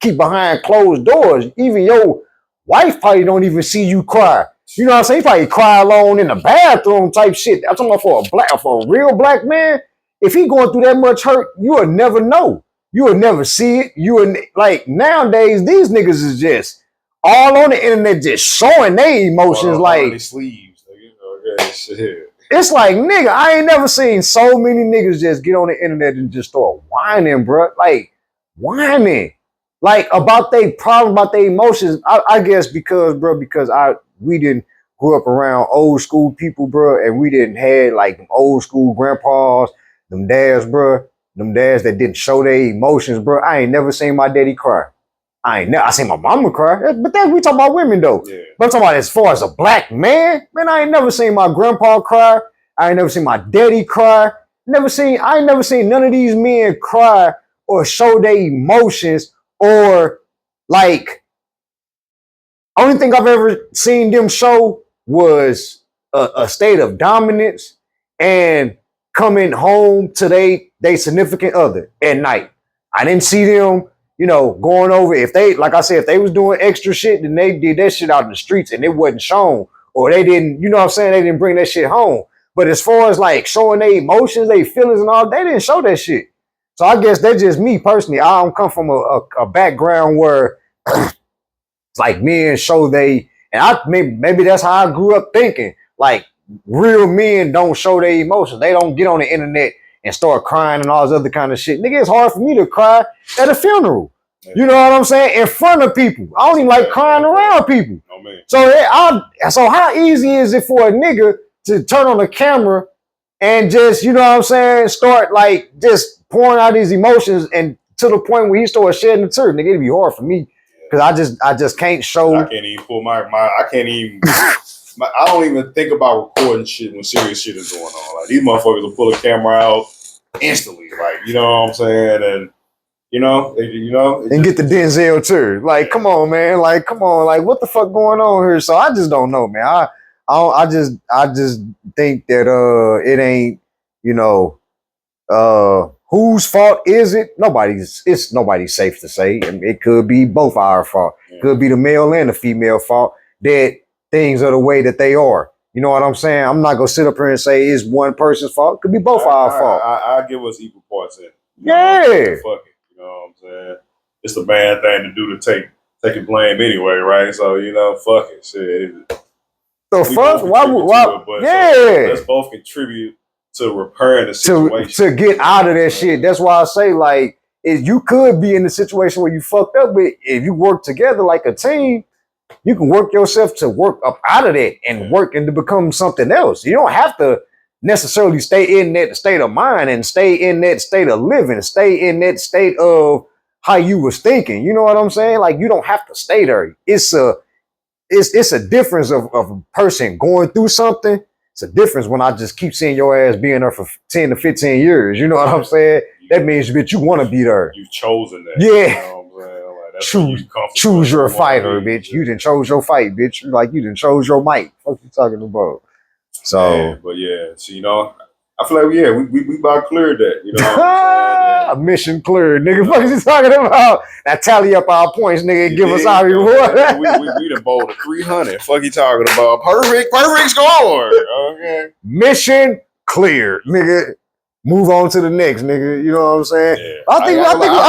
keep behind closed doors. Even your wife probably don't even see you cry. You know what I'm saying? You probably cry alone in the bathroom type shit. I'm talking about for a real black man. If he going through that much hurt, you will never know. You will never see it. Like nowadays, these niggas is just all on the internet, just showing their emotions. Like sleeves. Okay, shit. It's like, nigga, I ain't never seen so many niggas just get on the internet and just start whining, bro. Like whining, like about their problem, about their emotions. I guess because we didn't grew up around old school people, bro, and we didn't have like them old school grandpas, them dads, bro. Them dads that didn't show their emotions, bro. I ain't never seen my daddy cry. I seen my mama cry. But then we talking about women though. Yeah. But I'm talking about as far as a black man, man, I ain't never seen my grandpa cry. I ain't never seen my daddy cry. I ain't never seen none of these men cry or show their emotions or like only thing I've ever seen them show was a state of dominance and coming home to they significant other at night. I didn't see them, going over. If they, like I said, if they was doing extra shit, then they did that shit out in the streets and it wasn't shown. Or they didn't, you know what I'm saying? They didn't bring that shit home. But as far as like showing their emotions, their feelings and all, they didn't show that shit. So I guess that's just me personally. I don't come from a background where it's like men show maybe that's how I grew up thinking. Like real men don't show their emotions. They don't get on the internet and start crying and all this other kind of shit. Nigga, it's hard for me to cry at a funeral. You know what I'm saying? In front of people. I don't even like crying around people. Oh, man. So how easy is it for a nigga to turn on the camera and just, you know what I'm saying, start like just pouring out his emotions and to the point where he starts shedding a tear? Nigga, it'd be hard for me because I just can't show. I can't even pull I can't even. I don't even think about recording shit when serious shit is going on. Like these motherfuckers will pull a camera out instantly, like you know what I'm saying, and and get the Denzel too. Like, come on, man. Like, come on. Like, what the fuck going on here? So I just don't know, man. I just think that it ain't, whose fault is it? It's nobody's safe to say. I mean, it could be both our fault. Yeah. Could be the male and the female fault that things are the way that they are. You know what I'm saying? I'm not gonna sit up here and say it's one person's fault. It could be both our fault. I give us equal parts in it. Yeah. Fuck it. You know what I'm saying? It's the bad thing to do to take blame anyway, right? So, fuck it. Shit. The fuck? Why? Yeah. So let's both contribute to repairing the situation. To get out of that shit. That's why I say, like, if you could be in the situation where you fucked up, but if you work together like a team, you can work yourself to work up out of that and work and to become something else. You don't have to necessarily stay in that state of mind and stay in that state of living, stay in that state of how you was thinking. You know what I'm saying? Like, you don't have to stay there. It's a difference of a person going through something. It's a difference when I just keep seeing your ass being there for 10 to 15 years. You know what I'm saying? That means, bitch, you want to be there. You've chosen that. Yeah. You know what I'm saying? Like, that's choose your fighter, bitch. You done chose your fight, bitch. Like, you done chose your mic. What you talking about? So, man, but yeah, so, I feel like, yeah, we about cleared that. You know what I'm saying? Mission cleared, nigga. What is he talking about? Now tally up our points, nigga, and give us our reward. we done bowled a 300. Fuck you talking about? Perfect score. Okay. Mission cleared, nigga. Move on to the next, nigga. You know what I'm saying? Yeah. I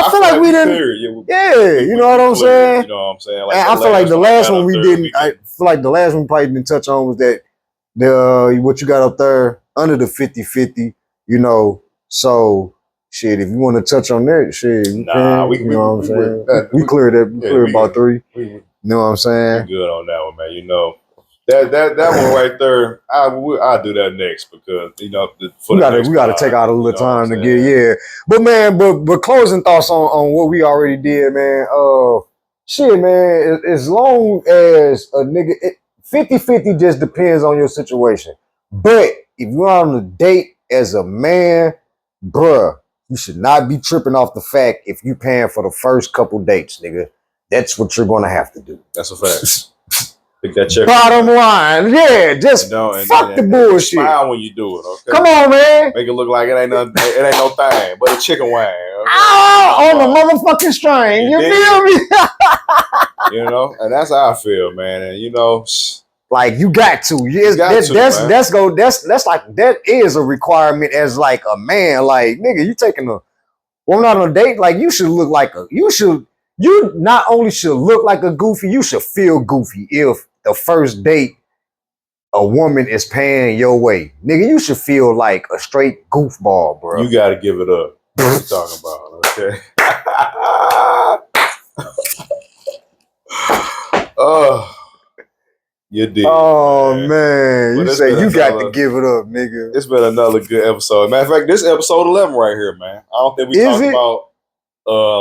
feel like we didn't. Yeah, you know what I'm saying? You know what I'm saying? Like, I feel like the last one we didn't. I feel like the last one we probably didn't touch on was that what you got up there under the 50-50. You know, so shit. If you want to touch on that, shit, you know what I'm saying? We cleared that. We cleared about 3. You know what I'm saying? Good on that one, man. You know. That one right there, I'll do that next because we gotta take out a little time to get But man, but closing thoughts on what we already did, man. Shit, man. As long as a nigga 50-50 just depends on your situation. But if you're on a date as a man, bruh, you should not be tripping off the fact if you paying for the first couple dates, nigga. That's what you're gonna have to do. That's a fact. Pick that check. Bottom line, yeah, just fuck the bullshit. Smile when you do it, okay? Come on, man. Make it look like it ain't no thing, but a chicken wing. Okay? On the motherfucking string. You feel me? And that's how I feel, man. And like you got to. That is a requirement as like a man. Like, nigga, you taking a woman out on a date, like you not only should look like a goofy, you should feel goofy if the first date a woman is paying your way. Nigga, you should feel like a straight goofball, bro. You gotta give it up. What you talking about, okay? You did. Oh, man. You say you got to give it up, nigga. It's been another good episode. Matter of fact, this episode 11 right here, man. I don't think we talked about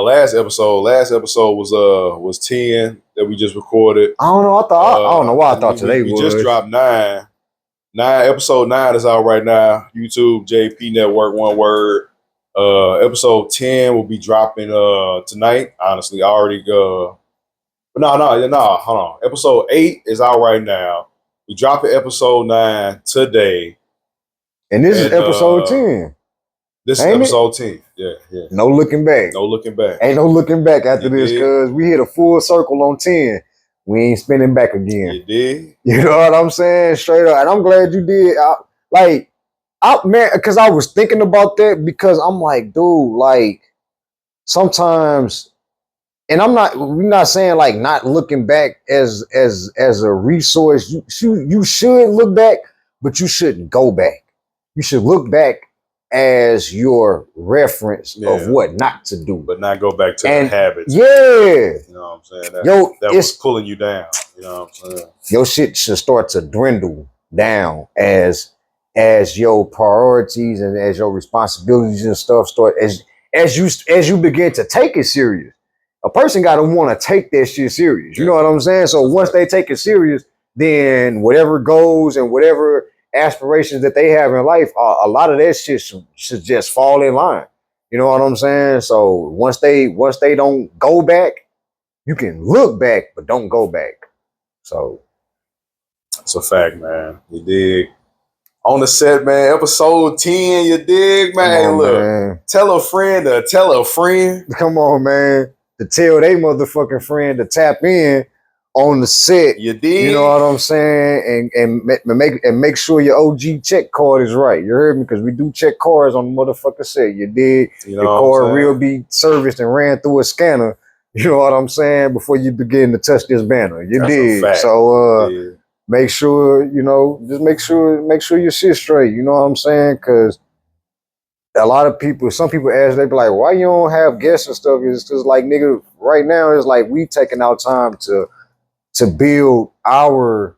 last episode. Last episode was 10 that we just recorded. I don't know. I don't know why I thought today was. We just dropped 9. Episode 9 is out right now. YouTube, JP Network, one word. Episode 10 will be dropping tonight. Honestly, I already go. No, hold on. Episode 8 is out right now. We dropping episode 9 today. And this is episode 10. This is episode 10. Yeah. No looking back. No looking back. Ain't no looking back after this, because we hit a full circle on 10. We ain't spinning back again. You did? You know what I'm saying? Straight up. And I'm glad you did. Man, because I was thinking about that, because I'm like, dude, like, sometimes, and we're not saying like not looking back as a resource. You should look back, but you shouldn't go back. You should look back as your reference of what not to do, but not go back to the habits. Yeah, you know what I'm saying. That was pulling you down. You know what I'm saying. Your shit should start to dwindle down as your priorities and as your responsibilities and stuff start as you begin to take it serious. A person got to want to take that shit serious. You know what I'm saying? So once they take it serious, then whatever goals and whatever aspirations that they have in life, a lot of that shit should just fall in line. You know what I'm saying? So once they don't go back, you can look back, but don't go back. So it's a fact, man. You dig? On the set, man. Episode 10, you dig, man? Look, man. Tell a friend to tell a friend. Come on, man. To tell they motherfucking friend to tap in on the set. You did. You know what I'm saying? And make sure your OG check card is right. You heard me? Because we do check cards on the motherfucker set. You did. You know Your card will be serviced and ran through a scanner. You know what I'm saying? Before you begin to touch this banner. You That's did. a fact. So make sure, you know, just make sure your shit straight. You know what I'm saying? Because a lot of people, some people ask, they be like, why you don't have guests and stuff? It's because, like, nigga, right now it's like we taking our time to build our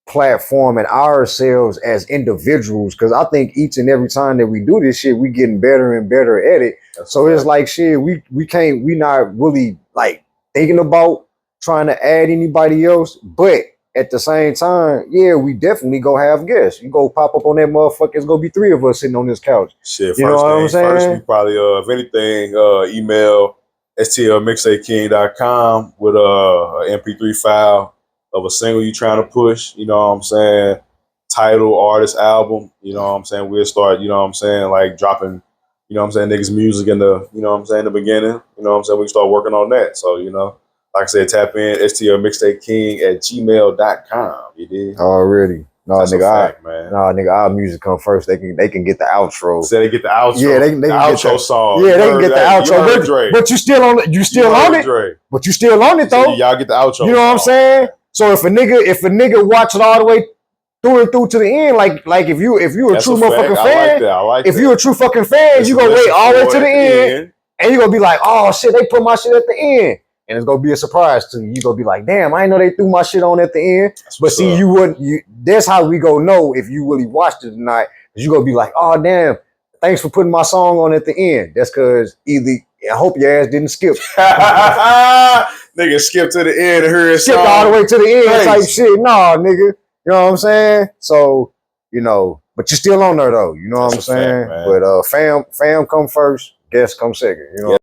platform and ourselves as individuals. Because I think each and every time that we do this shit, we getting better and better at it. So it's like, shit, we not really like thinking about trying to add anybody else, but at the same time, yeah, we definitely go have guests. You go pop up on that motherfucker, it's gonna be 3 of us sitting on this couch. Shit, You know what I'm saying? First, we probably, if anything, email stlmixtapeking.com with an MP3 file of a single you trying to push. You know what I'm saying? Title, artist, album. You know what I'm saying? We'll start, you know what I'm saying, like dropping, you know what I'm saying, niggas' music in the, you know what I'm saying, the beginning. You know what I'm saying? We can start working on that. So, you know, like I said, tap in stlmixtapeking@gmail.com. You did? Already. No, That's nigga, a fact, man. our music come first. They can get the outro. So they get the outro. Yeah, they can the get outro the, song. Yeah, they can get the outro. Dre. But you still on it. You still on it. Dre. But you still on it though. So y'all get the outro. You know what I'm saying? So if a nigga watch it all the way through and through to the end, like if you a That's true a fact. motherfucking I fan, like that. I like if that. you a true fucking fan, you gonna wait all the way to the end, and you gonna be like, oh shit, they put my shit at the end. And it's gonna be a surprise to you. You gonna be like, damn, I didn't know they threw my shit on at the end. But see, you wouldn't. That's how we go know if you really watched it tonight. Cause you gonna be like, oh damn, thanks for putting my song on at the end. That's cause either I hope your ass didn't skip. Nigga, skip to the end and hear it. Skip all the way to the end type shit. Nah, nigga. You know what I'm saying? So, you know, but you're still on there though. You know what I'm saying? Fact, but fam come first, guests come second. You know